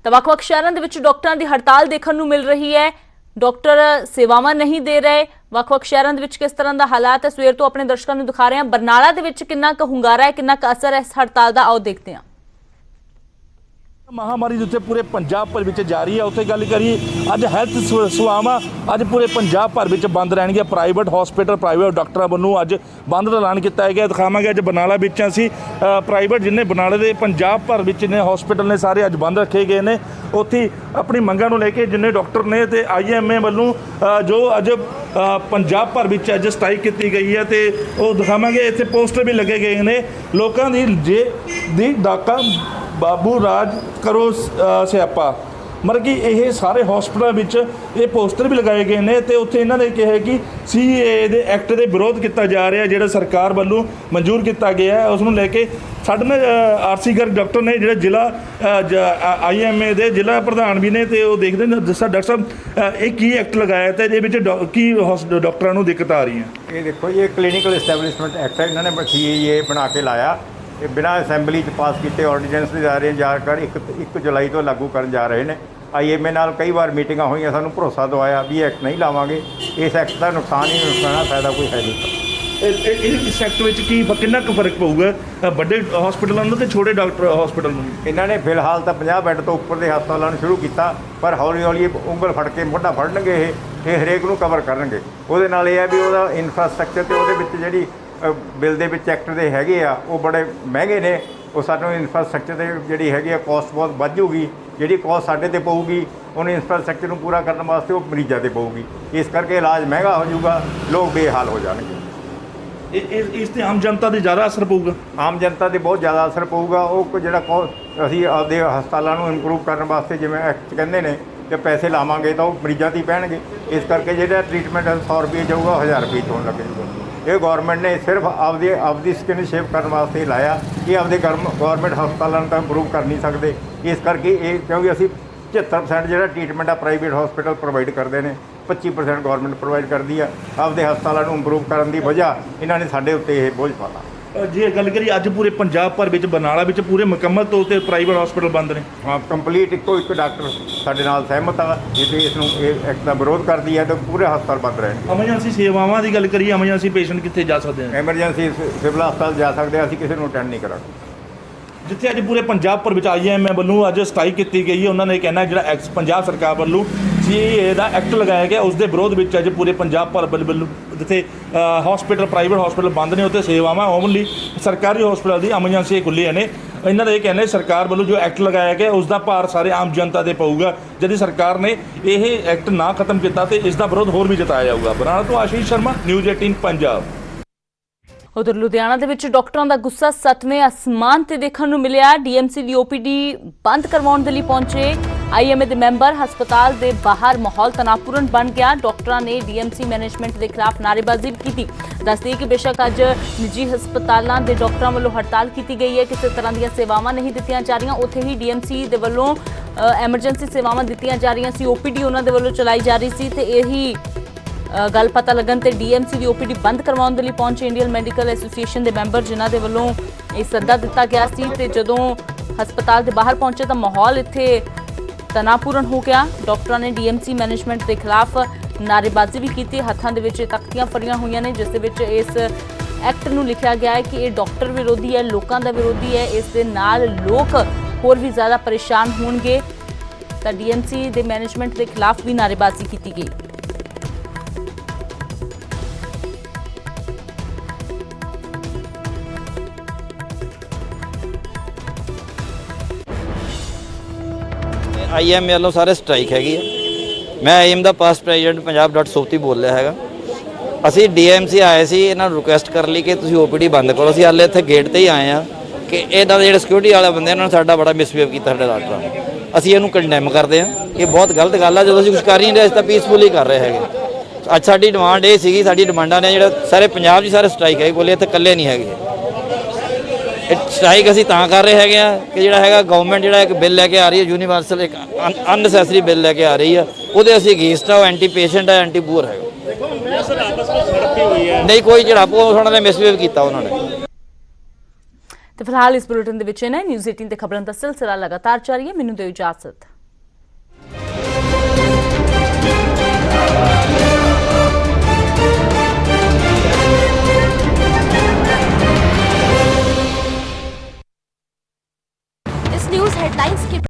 S1: ਤਾਂ ਵੱਖ-ਵੱਖ ਸ਼ਹਿਰਾਂ ਦੇ ਵਿੱਚ ਡਾਕਟਰਾਂ ਦੀ ਹੜਤਾਲ ਦੇਖਣ ਨੂੰ ਮਿਲ ਰਹੀ ਹੈ। ਡਾਕਟਰ ਸੇਵਾਵਾਂ ਨਹੀਂ ਦੇ ਰਹੇ। ਵੱਖ-ਵੱਖ ਸ਼ਹਿਰਾਂ ਦੇ ਵਿੱਚ ਕਿਸ ਤਰ੍ਹਾਂ ਦਾ ਹਾਲਾਤ ਹੈ ਸਵੇਰ ਤੋਂ ਆਪਣੇ ਦਰਸ਼ਕਾਂ ਨੂੰ ਦਿਖਾ ਰਹੇ ਹਾਂ। ਬਰਨਾਲਾ ਦੇ ਵਿੱਚ ਕਿੰਨਾ ਕੁ ਹੁੰਗਾਰਾ ਹੈ, ਕਿੰਨਾ ਕੁ ਅਸਰ ਹੈ ਇਸ ਹੜਤਾਲ ਦਾ, ਆਓ ਦੇਖਦੇ ਹਾਂ।
S5: महामारी जिथे पूरे पंजाब भर में जारी है, उत्थे गल करिए अज हैल्थ सेवावां अज पूरे पंजाब भर में बंद रहणगीਆਂ। प्राइवेट हॉस्पिटल प्राइवेट डॉक्टरां ਵੱਲੋਂ अज बंद ਦਾ ऐलान किया गया। दिखावांगे अज बरनाला विच असीं प्राइवेट जिन्ने बरनाले दे पंजाब भर में ने हॉस्पिटल ने सारे अज बंद रखे गए ने। उत्थे अपनी मंगां नूं लैके जिन्ने डॉक्टर ने ते IMA ਵੱਲੋਂ जो अज पंजाब भर में अज स्ट्राइक की गई है तो वो दिखावांगे। इत्थे पोस्टर भी लगे गए ने लोकां दी डाका बाबू राज करो सियापा, मतलब कि ये सारे हॉस्पिटलों में ये पोस्टर भी लगाए गए हैं। तो उत्थे इन्होंने कहा कि CAA दे एक्ट के विरोध किया जा रहा है, जो सरकार वालों मंजूर किया गया है। उसनूं लैके साडे नाल RC गर्ग डॉक्टर ने जो जिला IMA दे जिला प्रधान भी ने, तो वो देखते हैं दसा डॉक्टर साहब ये की एक्ट लगाया तो ये की डॉक्टरों को दिक्कत आ रही है।
S6: ये देखो, ये क्लिनिकल एस्टैबलिशमेंट एक्ट है, इन्होंने CAA बना के लाया। ये बिना असैंबली पास किए ऑर्ਡੀਨੈਂਸ ਦੇ ਦਾਇਰੇ ਜਾकर 1 ਜੁਲਾਈ ਤੋਂ ਲਾਗੂ ਕਰਨ ਜਾ ਰਹੇ ਨੇ। IMA ਨਾਲ ਕਈ ਵਾਰ ਮੀਟਿੰਗਾਂ ਹੋਈਆਂ, ਸਾਨੂੰ ਭਰੋਸਾ ਦਵਾਇਆ ਵੀ ਐਕਟ ਨਹੀਂ ਲਾਵਾਂਗੇ। ਇਸ ਐਕਟ ਦਾ ਨੁਕਸਾਨ ਹੀ ਨੁਕਸਾਨ ਹੈ, ਫਾਇਦਾ ਕੋਈ ਹੈ ਨਹੀਂ।
S5: ਇਸ ਐਕਟ ਵਿੱਚ ਕੀ ਕਿੰਨਾ ਕੁ ਫਰਕ ਪਊਗਾ ਵੱਡੇ ਹਸਪੀਟਲਾਂ ਨੂੰ ਤੇ ਛੋਟੇ ਡਾਕਟਰ ਹਸਪੀਟਲ ਨੂੰ?
S6: ਇਹਨਾਂ ਨੇ ਫਿਲਹਾਲ ਤਾਂ 50 ਬੈੱਡ ਤੋਂ ਉੱਪਰ ਦੇ ਹਸਪਤਾਲਾਂ ਨੂੰ ਸ਼ੁਰੂ ਕੀਤਾ, ਪਰ ਹੌਲੀ ਹੌਲੀ ਉਂਗਲ ਫੜ ਕੇ ਮੋਢਾ ਫੜਨਗੇ। ਇਹ ਹਰੇਕ ਨੂੰ ਕਵਰ ਕਰਨਗੇ। ਉਹਦੇ ਨਾਲ ਇਹ ਹੈ ਵੀ ਉਹਦਾ ਇਨਫਰਾਸਟ੍ਰਕਚਰ ਤੇ ਉਹਦੇ ਵਿੱਚ ਜਿਹੜੀ ਬਿੱਲ ਦੇ ਵਿੱਚ ਐਕਟ ਦੇ ਹੈਗੇ ਆ ਉਹ ਬੜੇ ਮਹਿੰਗੇ ਨੇ। ਉਹ ਸਾਨੂੰ ਇਨਫਰਾਸਟ੍ਰਕਚਰ ਦੇ ਜਿਹੜੀ ਹੈਗੀ ਆ ਕੋਸਟ ਬਹੁਤ ਵੱਧ ਜੂਗੀ। ਜਿਹੜੀ ਕੋਸਟ ਸਾਡੇ ਤੇ ਪਊਗੀ ਉਹਨੂੰ ਇਨਫਰਾਸਟ੍ਰਕਚਰ ਨੂੰ ਪੂਰਾ ਕਰਨ ਵਾਸਤੇ ਉਹ ਮਰੀਜ਼ਾਂ ਤੇ ਪਊਗੀ। ਇਸ ਕਰਕੇ ਇਲਾਜ ਮਹਿੰਗਾ ਹੋ ਜਾਊਗਾ, ਲੋਕ ਬੇਹਾਲ ਹੋ ਜਾਣਗੇ।
S5: ਇਸ ਤੇ ਆਮ ਜਨਤਾ ਤੇ ਜ਼ਿਆਦਾ ਅਸਰ ਪਊਗਾ।
S6: ਆਮ ਜਨਤਾ ਤੇ ਬਹੁਤ ਜ਼ਿਆਦਾ ਅਸਰ ਪਊਗਾ। ਉਹ ਜਿਹੜਾ ਅਸੀਂ ਆਪਦੇ ਹਸਪਤਾਲਾਂ ਨੂੰ ਇੰਪਰੂਵ ਕਰਨ ਵਾਸਤੇ ਜਿਵੇਂ ਐਕਟ ਕਹਿੰਦੇ ਨੇ ਕਿ ਪੈਸੇ ਲਾਵਾਂਗੇ ਤਾਂ ਉਹ ਮਰੀਜ਼ਾਂ 'ਤੇ ਹੀ ਪੈਣਗੇ। ਇਸ ਕਰਕੇ ਜਿਹੜਾ ਟ੍ਰੀਟਮੈਂਟ 100 ਰੁਪਏ ਜਾਊਗਾ 1000 ਰੁਪਏ ਹੋਣ ਲੱਗ ਜਾਊਗਾ। ਇਹ ਗੌਰਮੈਂਟ ਨੇ ਸਿਰਫ ਆਪਦੀ ਸਕਿਨ ਸ਼ੇਪ ਕਰਨ ਵਾਸਤੇ ਲਾਇਆ ਕਿ ਆਪਦੇ ਗੌਰਮੈਂਟ ਹਸਪਤਾਲਾਂ ਨੂੰ ਤਾਂ ਇੰਪਰੂਵ ਕਰ ਨਹੀਂ ਸਕਦੇ। ਇਸ ਕਰਕੇ ਇਹ ਕਿਉਂਕਿ ਅਸੀਂ 75% ਜਿਹੜਾ ਟ੍ਰੀਟਮੈਂਟ ਆ ਪ੍ਰਾਈਵੇਟ ਹਸਪੀਟਲ ਪ੍ਰੋਵਾਈਡ ਕਰਦੇ ਨੇ, 25% ਗੌਰਮੈਂਟ ਪ੍ਰੋਵਾਈਡ ਕਰਦੀ ਆ। ਆਪਦੇ ਹਸਪਤਾਲਾਂ ਨੂੰ ਇੰਪਰੂਵ ਕਰਨ ਦੀ ਵਜ੍ਹਾ ਇਹਨਾਂ ਨੇ ਸਾਡੇ ਉੱਤੇ ਇਹ ਬੋਝ ਪਾਤਾ।
S5: ਜੇ ਗੱਲ ਕਰੀਏ ਅੱਜ ਪੂਰੇ ਪੰਜਾਬ ਭਰ ਵਿੱਚ ਬਰਨਾਲਾ ਵਿੱਚ ਪੂਰੇ ਮੁਕੰਮਲ ਤੌਰ ਤੇ ਪ੍ਰਾਈਵੇਟ ਹਸਪੀਟਲ ਬੰਦ ਨੇ।
S6: ਹਾਂ, ਕੰਪਲੀਟ ਇੱਕੋ ਇੱਕ ਡਾਕਟਰ ਸਾਡੇ ਨਾਲ ਸਹਿਮਤ ਆ। ਜੇ ਇਸ ਨੂੰ ਇਹ ਐਕਟ ਦਾ ਵਿਰੋਧ ਕਰਦੀ ਹੈ ਤਾਂ ਪੂਰੇ ਹਸਪਤਾਲ ਬੰਦ ਰਹਿਣ।
S5: ਐਮਰਜੈਂਸੀ ਸੇਵਾਵਾਂ ਦੀ ਗੱਲ ਕਰੀਏ, ਐਮਰਜੈਂਸੀ ਪੇਸ਼ੈਂਟ ਕਿੱਥੇ ਜਾ ਸਕਦੇ ਹਨ?
S6: ਐਮਰਜੈਂਸੀ ਸਿਵਲ ਹਸਪਤਾਲ ਜਾ ਸਕਦੇ ਆ, ਅਸੀਂ ਕਿਸੇ ਨੂੰ ਅਟੈਂਡ ਨਹੀਂ ਕਰਾਂਗੇ।
S5: ਜਿੱਥੇ ਅੱਜ ਪੂਰੇ ਪੰਜਾਬ ਭਰ ਵਿੱਚ IMA ਵੱਲੋਂ ਅੱਜ ਸਟ੍ਰਾਈਕ ਕੀਤੀ ਗਈ ਹੈ, ਉਹਨਾਂ ਨੇ ਕਹਿਣਾ ਜਿਹੜਾ ਪੰਜਾਬ ਸਰਕਾਰ ਵੱਲੋਂ CAA ਦਾ ਐਕਟ ਲਗਾਇਆ ਗਿਆ ਉਸ ਦੇ ਵਿਰੋਧ ਵਿੱਚ ਅੱਜ ਪੂਰੇ ਪੰਜਾਬ ਭਰ ਵੱਲੋਂ ਜਿੱਥੇ ਹਸਪੀਟਲ ਪ੍ਰਾਈਵੇਟ ਹਸਪੀਟਲ ਬੰਦ ਨੇ ਉੱਥੇ ਸੇਵਾਵਾਂ ਓਨਲੀ ਸਰਕਾਰੀ ਹਸਪਤਾਲ ਦੀ ਐਮਰਜੈਂਸੀ ਖੁੱਲ੍ਹੀਆਂ ਨੇ। ਇਹਨਾਂ ਦਾ ਇਹ ਕਹਿਣਾ ਸਰਕਾਰ ਵੱਲੋਂ ਜੋ ਐਕਟ ਲਗਾਇਆ ਗਿਆ ਉਸ ਦਾ ਭਾਰ ਸਾਰੇ ਆਮ ਜਨਤਾ ਤੇ ਪਊਗਾ। ਜਦ ਸਰਕਾਰ ਨੇ ਇਹ ਐਕਟ ਨਾ ਖਤਮ ਕੀਤਾ ਤੇ ਇਸ ਦਾ ਵਿਰੋਧ ਹੋਰ ਵੀ ਜਤਾਇਆ ਜਾਊਗਾ। ਬਰਨਾਲਾ ਤੋਂ ਆਸ਼ੀਸ਼ ਸ਼ਰਮਾ, ਨਿਊਜ਼ 18 ਪੰਜਾਬ।
S1: ਉਧਰ ਲੁਧਿਆਣਾ ਦੇ ਵਿੱਚ ਡਾਕਟਰਾਂ ਦਾ ਗੁੱਸਾ 7ਵੇਂ ਅਸਮਾਨ ਤੇ ਦੇਖਣ ਨੂੰ ਮਿਲਿਆ। DMC ਦੀ OPD ਬੰਦ ਕਰਵਾਉਣ ਦੇ ਲਈ ਪਹੁੰਚੇ IMA ਦੇ ਮੈਂਬਰ। ਹਸਪਤਾਲ ਦੇ ਬਾਹਰ ਮਾਹੌਲ ਤਣਾਅਪੂਰਨ ਬਣ ਗਿਆ। ਡਾਕਟਰਾਂ ਨੇ DMC ਮੈਨੇਜਮੈਂਟ ਦੇ ਖਿਲਾਫ ਨਾਅਰੇਬਾਜ਼ੀ ਵੀ ਕੀਤੀ। ਦੱਸਦੇ ਕਿ ਬੇਸ਼ੱਕ ਅੱਜ ਨਿੱਜੀ ਹਸਪਤਾਲਾਂ ਦੇ ਡਾਕਟਰਾਂ ਵੱਲੋਂ ਹੜਤਾਲ ਕੀਤੀ ਗਈ ਹੈ, ਕਿਸੇ ਤਰ੍ਹਾਂ ਦੀਆਂ ਸੇਵਾਵਾਂ ਨਹੀਂ ਦਿੱਤੀਆਂ ਜਾ ਰਹੀਆਂ। ਉੱਥੇ ਹੀ DMC ਦੇ ਵੱਲੋਂ ਐਮਰਜੈਂਸੀ ਸੇਵਾਵਾਂ ਦਿੱਤੀਆਂ ਜਾ ਰਹੀਆਂ ਸੀ। OPD ਉਹਨਾਂ ਦੇ ਵੱਲੋਂ ਚਲਾਈ ਜਾ ਰਹੀ ਸੀ ਤੇ ਇਹੀ ਗੱਲ ਪਤਾ ਲੱਗਣ ਤੇ DMC ਦੀ OPD ਬੰਦ ਕਰਵਾਉਣ ਦੇ ਲਈ ਪਹੁੰਚੇ ਇੰਡੀਅਨ ਮੈਡੀਕਲ ਐਸੋਸੀਏਸ਼ਨ ਦੇ ਮੈਂਬਰ, ਜਿਨ੍ਹਾਂ ਦੇ ਵੱਲੋਂ ਇਹ ਸੱਦਾ ਦਿੱਤਾ ਗਿਆ ਸੀ। ਤੇ ਜਦੋਂ ਹਸਪਤਾਲ ਦੇ ਬਾਹਰ ਪਹੁੰਚੇ ਤਾਂ ਮਾਹੌਲ ਇੱਥੇ ਤਣਾਅਪੂਰਨ ਹੋ ਗਿਆ। ਡਾਕਟਰਾਂ ਨੇ DMC ਮੈਨੇਜਮੈਂਟ ਦੇ ਖਿਲਾਫ ਨਾਅਰੇਬਾਜ਼ੀ ਵੀ ਕੀਤੀ। ਹੱਥਾਂ ਦੇ ਵਿੱਚ ਤਖਤੀਆਂ ਫੜੀਆਂ ਹੋਈਆਂ ਨੇ ਜਿਸ ਦੇ ਵਿੱਚ ਇਸ ਐਕਟ ਨੂੰ ਲਿਖਿਆ ਗਿਆ ਹੈ ਕਿ ਇਹ ਡਾਕਟਰ ਵਿਰੋਧੀ ਹੈ, ਲੋਕਾਂ ਦਾ ਵਿਰੋਧੀ ਹੈ। ਇਸ ਦੇ ਨਾਲ ਲੋਕ ਹੋਰ ਵੀ ਜ਼ਿਆਦਾ ਪਰੇਸ਼ਾਨ ਹੋਣਗੇ। ਤਾਂ ਡੀਐਮਸੀ ਦੇ ਮੈਨੇਜਮੈਂਟ ਦੇ ਖਿਲਾਫ ਵੀ ਨਾਅਰੇਬਾਜ਼ੀ ਕੀਤੀ ਗਈ।
S7: ਆਈਐਮ ਵੱਲੋਂ ਸਾਰੇ ਸਟ੍ਰਾਈਕ ਹੈਗੀ ਹੈ। ਮੈਂ ਆਈਐਮ ਦਾ past president Punjab dot Sopti ਬੋਲ ਰਿਹਾ ਹੈਗਾ। ਅਸੀਂ ਡੀਐਮਸੀ ਆਏ ਸੀ ਇਹਨਾਂ ਨੂੰ ਰਿਕੁਐਸਟ ਕਰ ਲਈ ਕਿ ਤੁਸੀਂ ਓਪੀਡੀ ਬੰਦ ਕਰੋ। ਅਸੀਂ ਹਾਲੇ ਇੱਥੇ ਗੇਟ ਤੇ ਹੀ ਆਏ ਆ ਕਿ ਇਹਨਾਂ ਦੇ ਜਿਹੜੇ ਸਿਕਿਉਰਿਟੀ ਵਾਲੇ ਬੰਦੇ ਇਹਨਾਂ ਨੇ ਸਾਡਾ ਬੜਾ ਮਿਸਬਿਹੇਵ ਕੀਤਾ ਸਾਡੇ ਡਾਕਟਰਾਂ ਨੇ। ਅਸੀਂ ਇਹਨੂੰ ਕੰਡੈਮ ਕਰਦੇ ਹਾਂ। ਇਹ ਬਹੁਤ ਗਲਤ ਗੱਲ ਆ। ਜਦੋਂ ਅਸੀਂ ਕੁਝ ਕਰ ਹੀ ਨਹੀਂ ਰਹੇ, ਅਸੀਂ ਤਾਂ ਪੀਸਫੁਲੀ ਕਰ ਰਹੇ ਹੈਗੇ। ਅੱਜ ਸਾਡੀ ਡਿਮਾਂਡ ਇਹ ਸੀਗੀ, ਸਾਡੀ ਡਿਮਾਂਡਾਂ ਨੇ ਜਿਹੜਾ ਸਾਰੇ ਪੰਜਾਬ 'ਚ ਸਾਰੇ ਸਟ੍ਰਾਈਕ ਹੈ, ਕੋਲੇ ਇੱਥੇ ਇਕੱਲੇ ਨਹੀਂ ਹੈਗੇ। ਇਹ ਸਟ੍ਰਾਈਕ ਅਸੀਂ ਤਾਂ ਕਰ ਰਹੇ ਹੈਗੇ ਆ ਕਿ ਜਿਹੜਾ ਹੈਗਾ ਗਵਰਨਮੈਂਟ ਜਿਹੜਾ ਇੱਕ ਬਿੱਲ ਲੈ ਕੇ ਆ ਰਹੀ ਹੈ, ਯੂਨੀਵਰਸਲ ਇੱਕ ਅਨਨੈਸੈਸਰੀ ਬਿੱਲ ਲੈ ਕੇ ਆ ਰਹੀ ਆ, ਉਹਦੇ ਅਸੀਂ ਅਗੇਂਸਟ ਆ। ਉਹ ਐਂਟੀ ਪੇਸ਼ੈਂਟ ਹੈ, ਐਂਟੀ ਪੂਅਰ ਹੈਗਾ। ਨਹੀਂ ਕੋਈ ਝੜਪ, ਉਹਨਾਂ ਨੇ ਮਿਸਬਿਹੇਵ ਕੀਤਾ ਉਹਨਾਂ ਨੇ।
S1: ਤੇ ਫਿਲਹਾਲ ਇਸ ਬੁਲੇਟਿਨ ਦੇ ਵਿੱਚ ਇਹਨਾਂ ਨਿਊਜ਼ 18 ਤੇ ਖਬਰਾਂ ਦਾ ਸਿਲਸਿਲਾ ਲਗਾਤਾਰ ਜਾਰੀ ਹੈ। ਮੈਨੂੰ ਦਿਓ ਇਜਾਜ਼ਤ।
S8: इस न्यूज़ हेडलाइंस के